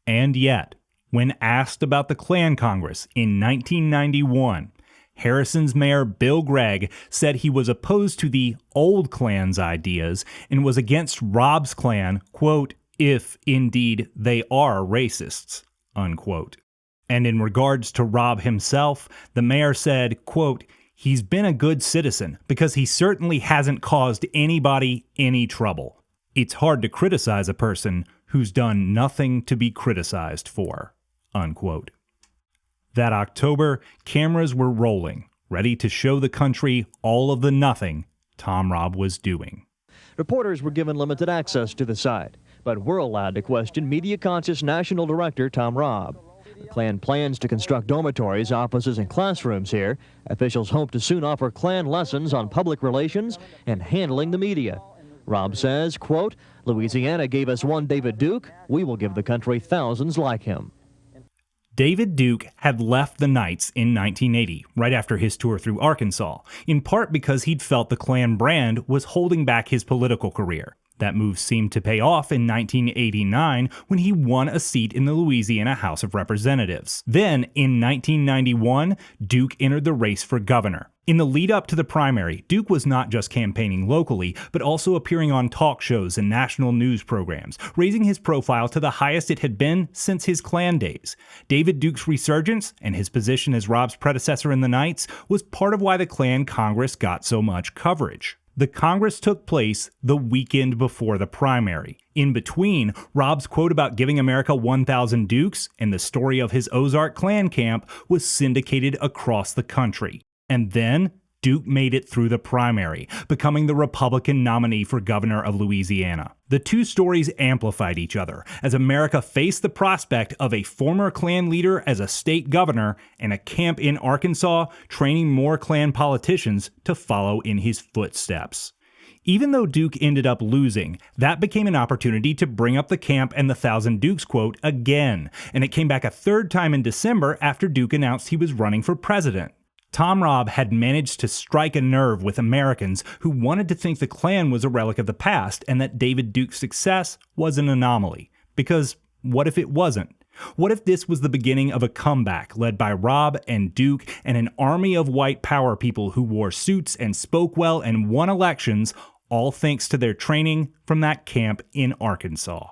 And yet, when asked about the Klan Congress in 1991, Harrison's mayor Bill Gregg said he was opposed to the old Klan's ideas and was against Robb's Klan, quote, if indeed they are racists, unquote. And in regards to Robb himself, the mayor said, quote, he's been a good citizen because he certainly hasn't caused anybody any trouble. It's hard to criticize a person who's done nothing to be criticized for, unquote. That October, cameras were rolling, ready to show the country all of the nothing Thom Robb was doing.
Reporters were given limited access to the site, but were allowed to question media-conscious National Director Thom Robb. The Klan plans to construct dormitories, offices, and classrooms here. Officials hope to soon offer Klan lessons on public relations and handling the media. Robb says, quote, Louisiana gave us one David Duke. We will give the country thousands like him.
David Duke had left the Knights in 1980, right after his tour through Arkansas, in part because he'd felt the Klan brand was holding back his political career. That move seemed to pay off in 1989 when he won a seat in the Louisiana House of Representatives. Then, in 1991, Duke entered the race for governor. In the lead up to the primary, Duke was not just campaigning locally, but also appearing on talk shows and national news programs, raising his profile to the highest it had been since his Klan days. David Duke's resurgence, and his position as Robb's predecessor in the Knights, was part of why the Klan Congress got so much coverage. The Congress took place the weekend before the primary. In between, Robb's quote about giving America 1,000 Dukes and the story of his Ozark Klan camp was syndicated across the country. And then, Duke made it through the primary, becoming the Republican nominee for governor of Louisiana. The two stories amplified each other as America faced the prospect of a former Klan leader as a state governor and a camp in Arkansas training more Klan politicians to follow in his footsteps. Even though Duke ended up losing, that became an opportunity to bring up the camp and the 1,000 Dukes quote again, and it came back a third time in December after Duke announced he was running for president. Thom Robb had managed to strike a nerve with Americans who wanted to think the Klan was a relic of the past and that David Duke's success was an anomaly. Because what if it wasn't? What if this was the beginning of a comeback led by Robb and Duke and an army of white power people who wore suits and spoke well and won elections, all thanks to their training from that camp in Arkansas?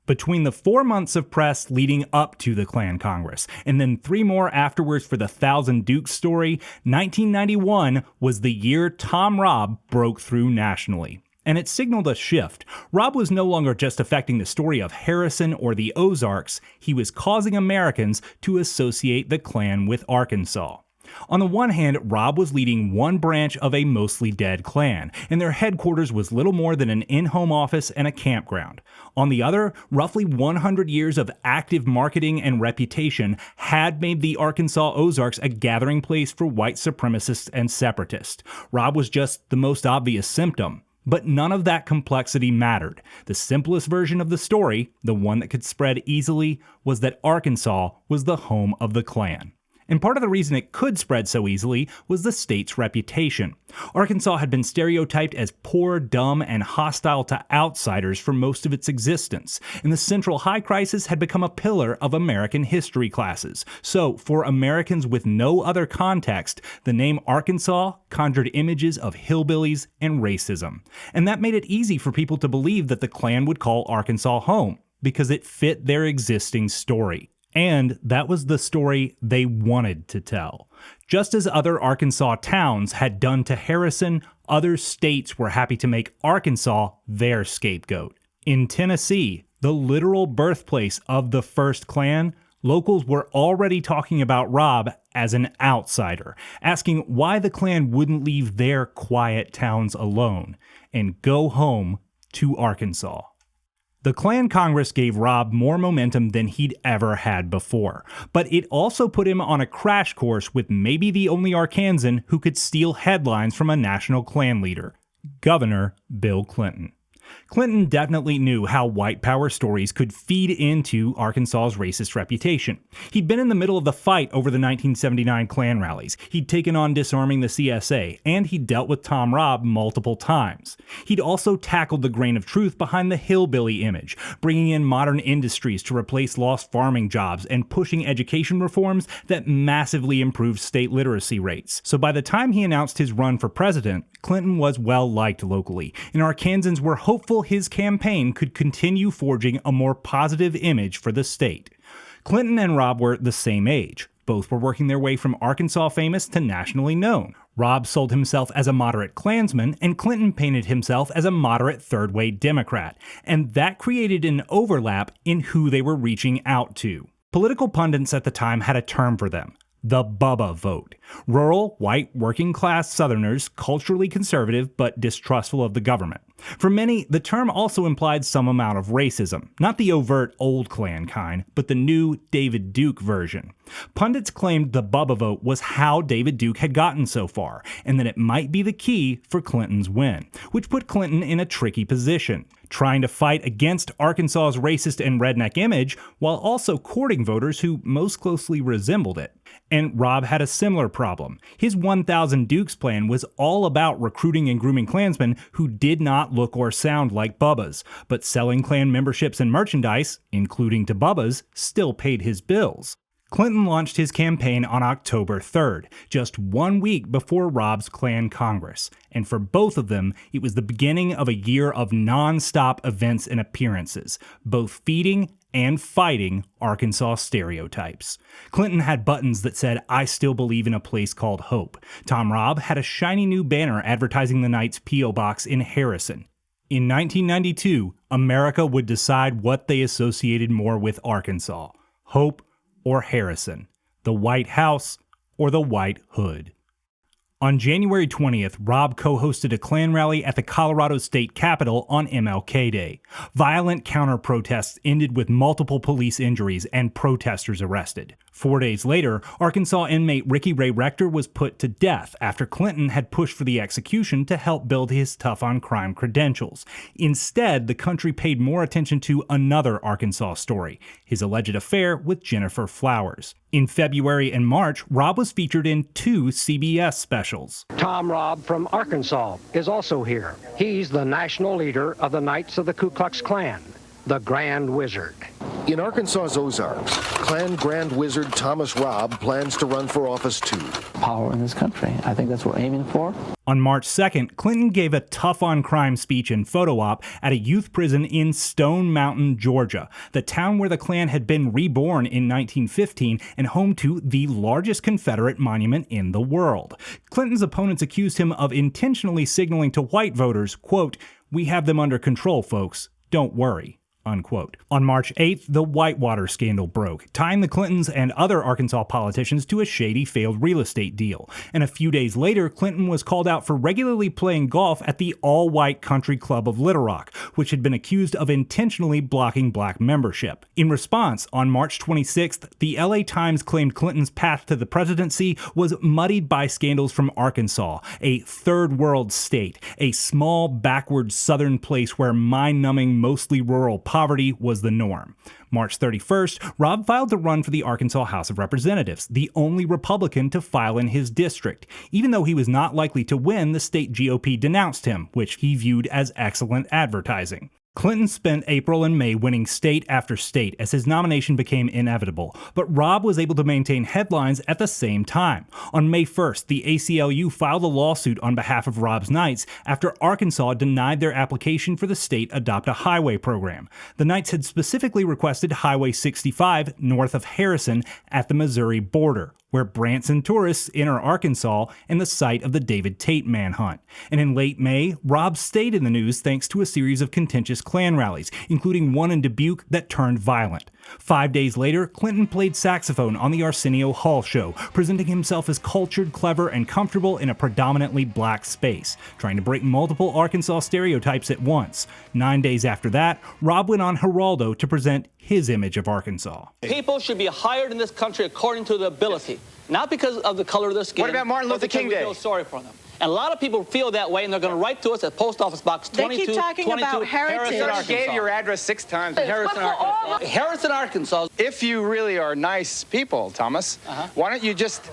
Between the 4 months of press leading up to the Klan Congress, and then 3 more afterwards for the 1,000 Dukes story, 1991 was the year Thom Robb broke through nationally. And it signaled a shift. Robb was no longer just affecting the story of Harrison or the Ozarks, he was causing Americans to associate the Klan with Arkansas. On the one hand, Robb was leading one branch of a mostly dead Klan, and their headquarters was little more than an in-home office and a campground. On the other, roughly 100 years of active marketing and reputation had made the Arkansas Ozarks a gathering place for white supremacists and separatists. Robb was just the most obvious symptom. But none of that complexity mattered. The simplest version of the story, the one that could spread easily, was that Arkansas was the home of the Klan. And part of the reason it could spread so easily was the state's reputation. Arkansas had been stereotyped as poor, dumb, and hostile to outsiders for most of its existence, and the Central High Crisis had become a pillar of American history classes. So, for Americans with no other context, the name Arkansas conjured images of hillbillies and racism. And that made it easy for people to believe that the Klan would call Arkansas home, because it fit their existing story. And that was the story they wanted to tell. Just as other Arkansas towns had done to Harrison, other states were happy to make Arkansas their scapegoat. In Tennessee, the literal birthplace of the first Klan, Locals were already talking about Robb as an outsider, asking why the Klan wouldn't leave their quiet towns alone and go home to Arkansas. The Klan Congress gave Robb more momentum than he'd ever had before, but it also put him on a crash course with maybe the only Arkansan who could steal headlines from a national Klan leader, Governor Bill Clinton. Clinton definitely knew how white power stories could feed into Arkansas's racist reputation. He'd been in the middle of the fight over the 1979 Klan rallies. He'd taken on disarming the CSA, and he'd dealt with Thom Robb multiple times. He'd also tackled the grain of truth behind the hillbilly image, bringing in modern industries to replace lost farming jobs and pushing education reforms that massively improved state literacy rates. So by the time he announced his run for president, Clinton was well liked locally, and Arkansans were hopeful his campaign could continue forging a more positive image for the state. Clinton and Robb were the same age. Both were working their way from Arkansas famous to nationally known. Robb sold himself as a moderate Klansman, and Clinton painted himself as a moderate third-way Democrat, and that created an overlap in who they were reaching out to. Political pundits at the time had a term for them: the Bubba vote. Rural, white, working-class Southerners, culturally conservative but distrustful of the government. For many, the term also implied some amount of racism, not the overt old Klan kind, but the new David Duke version. Pundits claimed the Bubba vote was how David Duke had gotten so far, and that it might be the key for Clinton's win, which put Clinton in a tricky position, trying to fight against Arkansas's racist and redneck image while also courting voters who most closely resembled it. And Robb had a similar problem. His 1,000 Dukes plan was all about recruiting and grooming Klansmen who did not look or sound like Bubba's, but selling Klan memberships and merchandise, including to Bubba's, still paid his bills. Clinton launched his campaign on October 3rd, just 1 week before Robb's Klan Congress, and for both of them, it was the beginning of a year of non-stop events and appearances, both feeding and fighting Arkansas stereotypes. Clinton had buttons that said, "I still believe in a place called Hope." Thom Robb had a shiny new banner advertising the night's P.O. box in Harrison. In 1992, America would decide what they associated more with Arkansas: Hope or Harrison, the White House or the White Hood. On January 20th, Robb co-hosted a Klan rally at the Colorado State Capitol on MLK Day. Violent counter-protests ended with multiple police injuries and protesters arrested. 4 days later, Arkansas inmate Ricky Ray Rector was put to death after Clinton had pushed for the execution to help build his tough-on-crime credentials. Instead, the country paid more attention to another Arkansas story: his alleged affair with Jennifer Flowers. In February and March, Robb was featured in 2 CBS specials.
Thom Robb from Arkansas is also here. He's the national leader of the Knights of the Ku Klux Klan, the Grand Wizard.
In Arkansas's Ozarks, Klan Grand Wizard Thomas Robb plans to run for office too.
Power in this country. I think that's what we're aiming for.
On March 2nd, Clinton gave a tough-on-crime speech and photo op at a youth prison in Stone Mountain, Georgia, the town where the Klan had been reborn in 1915 and home to the largest Confederate monument in the world. Clinton's opponents accused him of intentionally signaling to white voters, quote, "We have them under control, folks. Don't worry." Unquote. On March 8th, the Whitewater scandal broke, tying the Clintons and other Arkansas politicians to a shady failed real estate deal. And a few days later, Clinton was called out for regularly playing golf at the all-white country club of Little Rock, which had been accused of intentionally blocking black membership. In response, on March 26th, the LA Times claimed Clinton's path to the presidency was muddied by scandals from Arkansas, a third world state, a small, backward southern place where mind-numbing, mostly rural poverty was the norm. March 31st, Robb filed to run for the Arkansas House of Representatives, the only Republican to file in his district. Even though he was not likely to win, the state GOP denounced him, which he viewed as excellent advertising. Clinton spent April and May winning state after state as his nomination became inevitable, but Robb was able to maintain headlines at the same time. On May 1st, the ACLU filed a lawsuit on behalf of Robb's Knights after Arkansas denied their application for the state Adopt a Highway program. The Knights had specifically requested Highway 65 north of Harrison at the Missouri border, where Branson tourists enter Arkansas and the site of the David Tate manhunt. And in late May, Robb stayed in the news thanks to a series of contentious Klan rallies, including one in Dubuque that turned violent. 5 days later, Clinton played saxophone on the Arsenio Hall show, presenting himself as cultured, clever, and comfortable in a predominantly black space, trying to break multiple Arkansas stereotypes at once. 9 days after that, Robb went on Geraldo to present his image of Arkansas.
People should be hired in this country according to their ability, not because of the color of their skin.
What about Martin Luther King Day?
We feel sorry for them. And a lot of people feel that way, and they're going to write to us at Post Office Box 22,
They keep talking about heritage.
Harrison, Arkansas.
You gave your address 6 times.
Harrison, Arkansas. Harrison, Arkansas.
If you really are nice people, Thomas, why don't you just...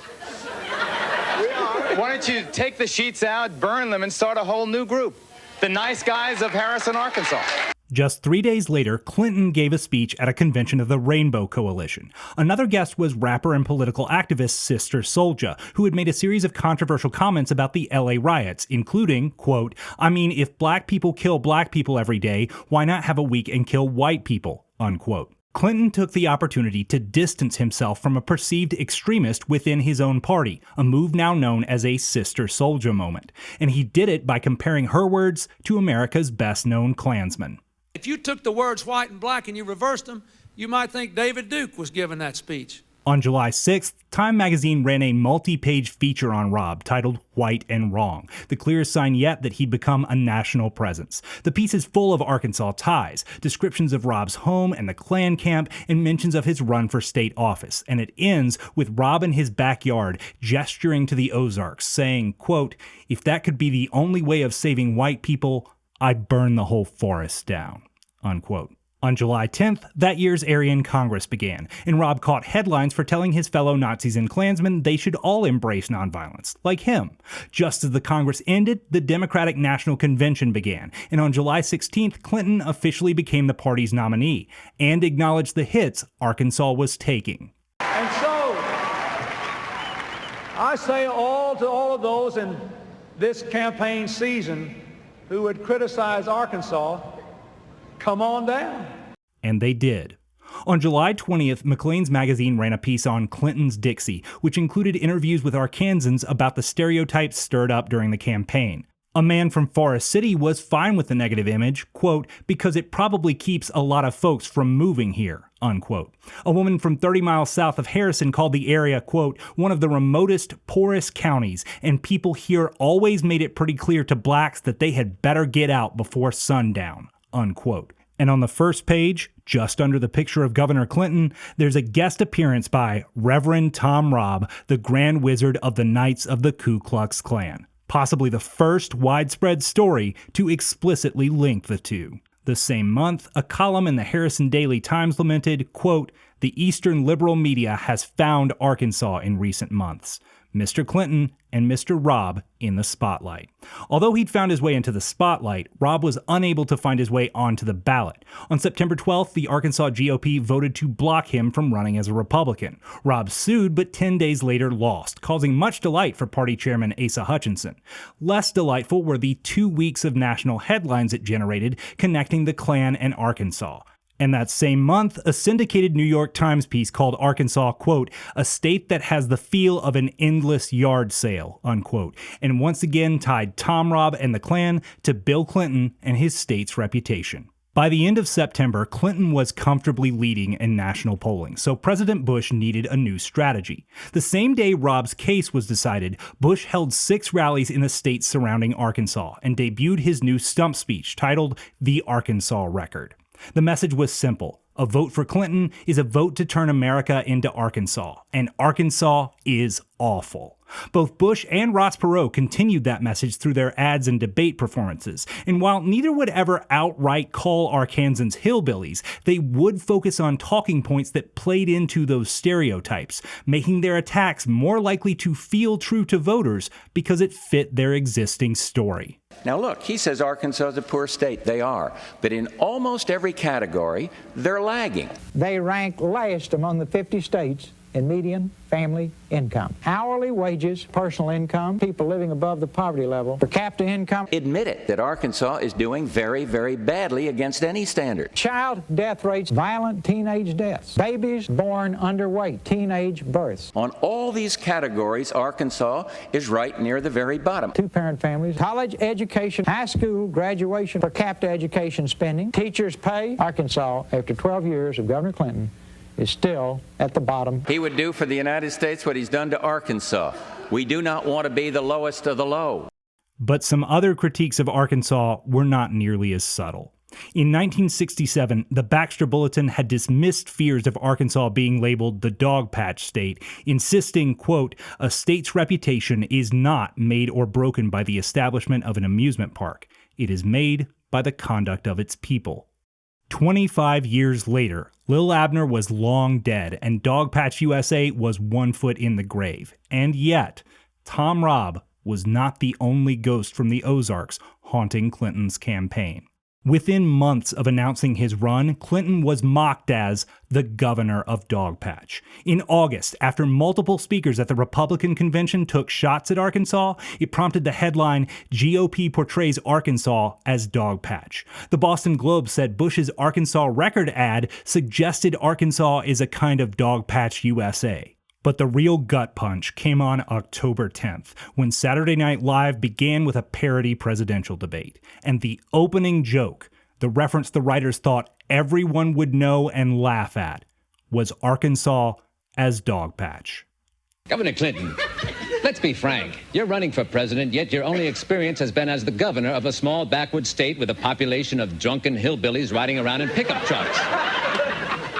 Why don't you take the sheets out, burn them, and start a whole new group? The nice guys of Harrison, Arkansas.
Just 3 days later, Clinton gave a speech at a convention of the Rainbow Coalition. Another guest was rapper and political activist Sister Souljah, who had made a series of controversial comments about the LA riots, including, quote, "I mean, if black people kill black people every day, why not have a week and kill white people?" unquote. Clinton took the opportunity to distance himself from a perceived extremist within his own party, a move now known as a Sister Souljah moment. And he did it by comparing her words to America's best-known Klansman.
If you took the words white and black and you reversed them, you might think David Duke was giving that speech.
On July 6th, Time magazine ran a multi-page feature on Robb titled White and Wrong, the clearest sign yet that he'd become a national presence. The piece is full of Arkansas ties, descriptions of Robb's home and the Klan camp, and mentions of his run for state office. And it ends with Robb in his backyard gesturing to the Ozarks, saying, quote, "If that could be the only way of saving white people, I'd burn the whole forest down," unquote. On July 10th, that year's Aryan Congress began, and Robb caught headlines for telling his fellow Nazis and Klansmen they should all embrace nonviolence, like him. Just as the Congress ended, the Democratic National Convention began, and on July 16th, Clinton officially became the party's nominee, and acknowledged the hits Arkansas was taking.
And so, I say to all of those in this campaign season who would criticize Arkansas, come on down.
And they did. On July 20th, Maclean's magazine ran a piece on Clinton's Dixie, which included interviews with Arkansans about the stereotypes stirred up during the campaign. A man from Forest City was fine with the negative image, quote, "because it probably keeps a lot of folks from moving here," unquote. A woman from 30 miles south of Harrison called the area, quote, "one of the remotest, poorest counties, and people here always made it pretty clear to blacks that they had better get out before sundown," unquote. And on the first page, just under the picture of Governor Clinton, there's a guest appearance by Reverend Thom Robb, the Grand Wizard of the Knights of the Ku Klux Klan. Possibly the first widespread story to explicitly link the two. The same month, a column in the Harrison Daily Times lamented, quote, "The Eastern liberal media has found Arkansas in recent months. Mr. Clinton and Mr. Robb in the spotlight." Although he'd found his way into the spotlight, Robb was unable to find his way onto the ballot. On September 12th, the Arkansas GOP voted to block him from running as a Republican. Robb sued, but 10 days later lost, causing much delight for party chairman Asa Hutchinson. Less delightful were the 2 weeks of national headlines it generated connecting the Klan and Arkansas. And that same month, a syndicated New York Times piece called Arkansas, quote, "a state that has the feel of an endless yard sale," unquote, and once again tied Thom Robb and the Klan to Bill Clinton and his state's reputation. By the end of September, Clinton was comfortably leading in national polling, so President Bush needed a new strategy. The same day Robb's case was decided, Bush held 6 rallies in the states surrounding Arkansas and debuted his new stump speech titled The Arkansas Record. The message was simple. A vote for Clinton is a vote to turn America into Arkansas, and Arkansas is awful. Both Bush and Ross Perot continued that message through their ads and debate performances, and while neither would ever outright call Arkansans hillbillies, they would focus on talking points that played into those stereotypes, making their attacks more likely to feel true to voters because it fit their existing story.
Now look, he says Arkansas is a poor state. They are. But in almost every category, they're lagging.
They rank last among the 50 states in median family income. Hourly wages, personal income, people living above the poverty level, per capita income.
Admit it that Arkansas is doing very, very badly against any standard.
Child death rates, violent teenage deaths, babies born underweight, teenage births.
On all these categories, Arkansas is right near the very bottom.
2-parent families, college education, high school graduation, per capita education spending, teachers' pay. Arkansas, after 12 years of Governor Clinton, is still at the bottom.
He would do for the United States what he's done to Arkansas. We do not want to be the lowest of the low.
But some other critiques of Arkansas were not nearly as subtle. In 1967, the Baxter Bulletin had dismissed fears of Arkansas being labeled the Dogpatch State, insisting, quote, "A state's reputation is not made or broken by the establishment of an amusement park. It is made by the conduct of its people." 25 years later, Lil Abner was long dead, and Dogpatch USA was 1 foot in the grave. And yet, Thom Robb was not the only ghost from the Ozarks haunting Clinton's campaign. Within months of announcing his run, Clinton was mocked as the governor of Dogpatch. In August, after multiple speakers at the Republican convention took shots at Arkansas, it prompted the headline, "GOP portrays Arkansas as Dogpatch." The Boston Globe said Bush's Arkansas record ad suggested Arkansas is a kind of Dogpatch USA. But the real gut punch came on October 10th, when Saturday Night Live began with a parody presidential debate. And the opening joke, the reference the writers thought everyone would know and laugh at, was Arkansas as Dogpatch.
Governor Clinton, let's be frank. You're running for president, yet your only experience has been as the governor of a small backwoods state with a population of drunken hillbillies riding around in pickup trucks.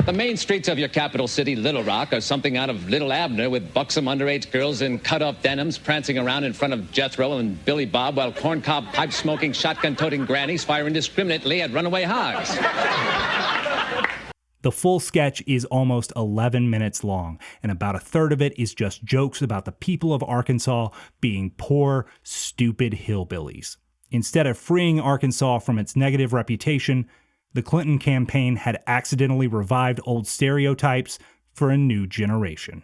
The main streets of your capital city, Little Rock, are something out of Little Abner, with buxom underage girls in cut-off denims prancing around in front of Jethro and Billy Bob, while corncob pipe-smoking, shotgun-toting grannies fire indiscriminately at runaway hogs.
The full sketch is almost 11 minutes long, and about a third of it is just jokes about the people of Arkansas being poor, stupid hillbillies. Instead of freeing Arkansas from its negative reputation, the Clinton campaign had accidentally revived old stereotypes for a new generation.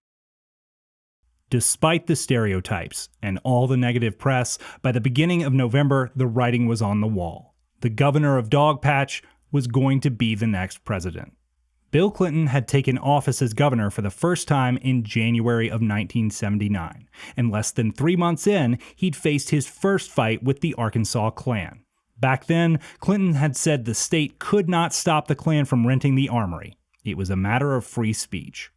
Despite the stereotypes and all the negative press, by the beginning of November, the writing was on the wall. The governor of Dogpatch was going to be the next president. Bill Clinton had taken office as governor for the first time in January of 1979, and less than 3 months in, he'd faced his first fight with the Arkansas Klan. Back then, Clinton had said the state could not stop the Klan from renting the armory. It was a matter of free speech.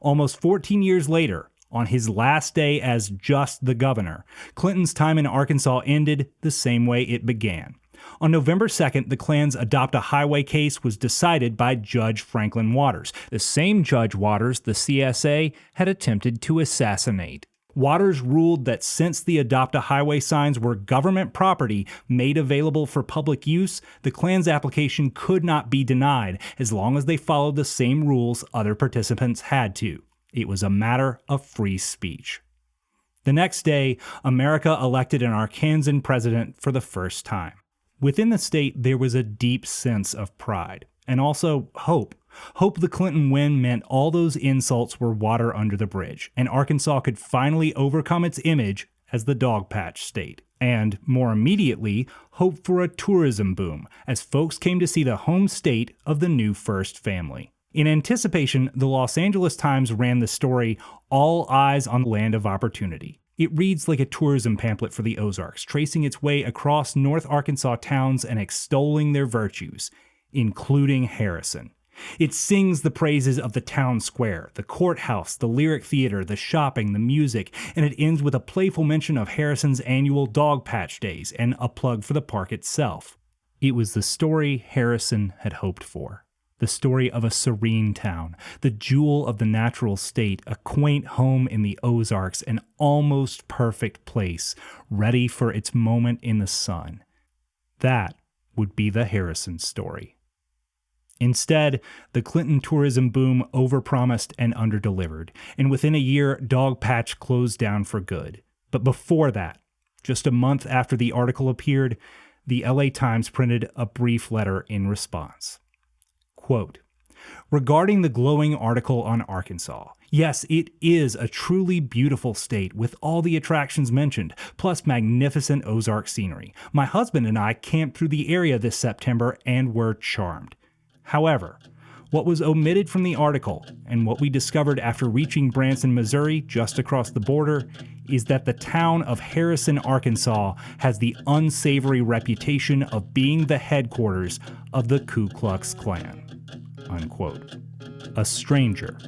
Almost 14 years later, on his last day as just the governor, Clinton's time in Arkansas ended the same way it began. On November 2nd, the Klan's Adopt a Highway case was decided by Judge Franklin Waters, the same Judge Waters the CSA had attempted to assassinate. Waters ruled that since the Adopt a Highway signs were government property made available for public use, the Klan's application could not be denied as long as they followed the same rules other participants had to. It was a matter of free speech. The next day, America elected an Arkansan president for the first time. Within the state, there was a deep sense of pride, and also hope. Hope the Clinton win meant all those insults were water under the bridge, and Arkansas could finally overcome its image as the Dogpatch State. And, more immediately, hope for a tourism boom, as folks came to see the home state of the new first family. In anticipation, the Los Angeles Times ran the story, "All Eyes on the Land of Opportunity." It reads like a tourism pamphlet for the Ozarks, tracing its way across North Arkansas towns and extolling their virtues, including Harrison. It sings the praises of the town square, the courthouse, the lyric theater, the shopping, the music, and it ends with a playful mention of Harrison's annual Dogpatch Days and a plug for the park itself. It was the story Harrison had hoped for. The story of a serene town, the jewel of the natural state, a quaint home in the Ozarks, an almost perfect place, ready for its moment in the sun. That would be the Harrison story. Instead, the Clinton tourism boom overpromised and underdelivered, and within a year, Dogpatch closed down for good. But before that, just a month after the article appeared, the LA Times printed a brief letter in response. Quote, "Regarding the glowing article on Arkansas, yes, it is a truly beautiful state with all the attractions mentioned, plus magnificent Ozark scenery. My husband and I camped through the area this September and were charmed. However, what was omitted from the article, and what we discovered after reaching Branson, Missouri, just across the border, is that the town of Harrison, Arkansas, has the unsavory reputation of being the headquarters of the Ku Klux Klan." Unquote. a stranger,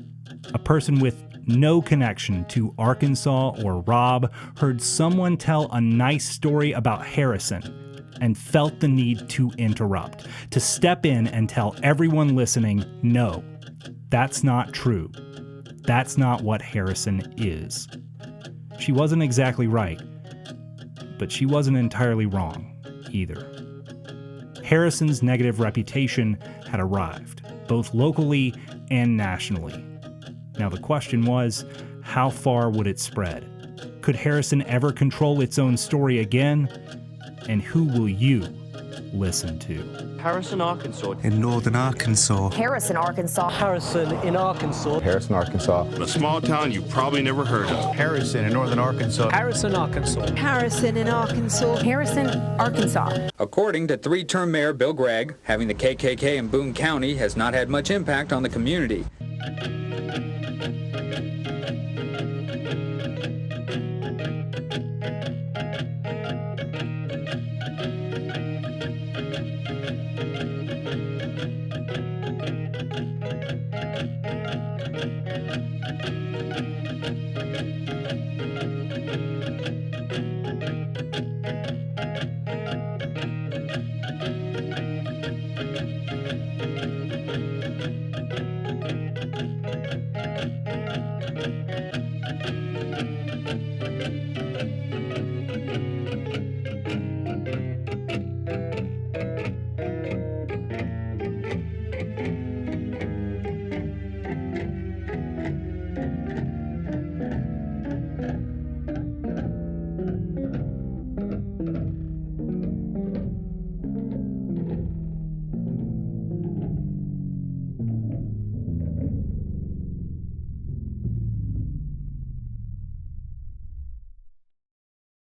a person with no connection to Arkansas or Robb, heard someone tell a nice story about Harrison and felt the need to interrupt, to step in and tell everyone listening, no, that's not true. That's not what Harrison is. She wasn't exactly right, but she wasn't entirely wrong either. Harrison's negative reputation had arrived, both locally and nationally. Now the question was, how far would it spread? Could Harrison ever control its own story again? And who will you listen to?
Harrison, Arkansas.
In northern Arkansas.
Harrison, Arkansas.
Harrison in Arkansas.
Harrison, Arkansas.
A small town you probably never heard of.
Harrison in northern Arkansas.
Harrison, Arkansas.
Harrison in Arkansas. Harrison, Arkansas.
According to three-term Mayor Bill Gregg, having the KKK in Boone County has not had much impact on the community.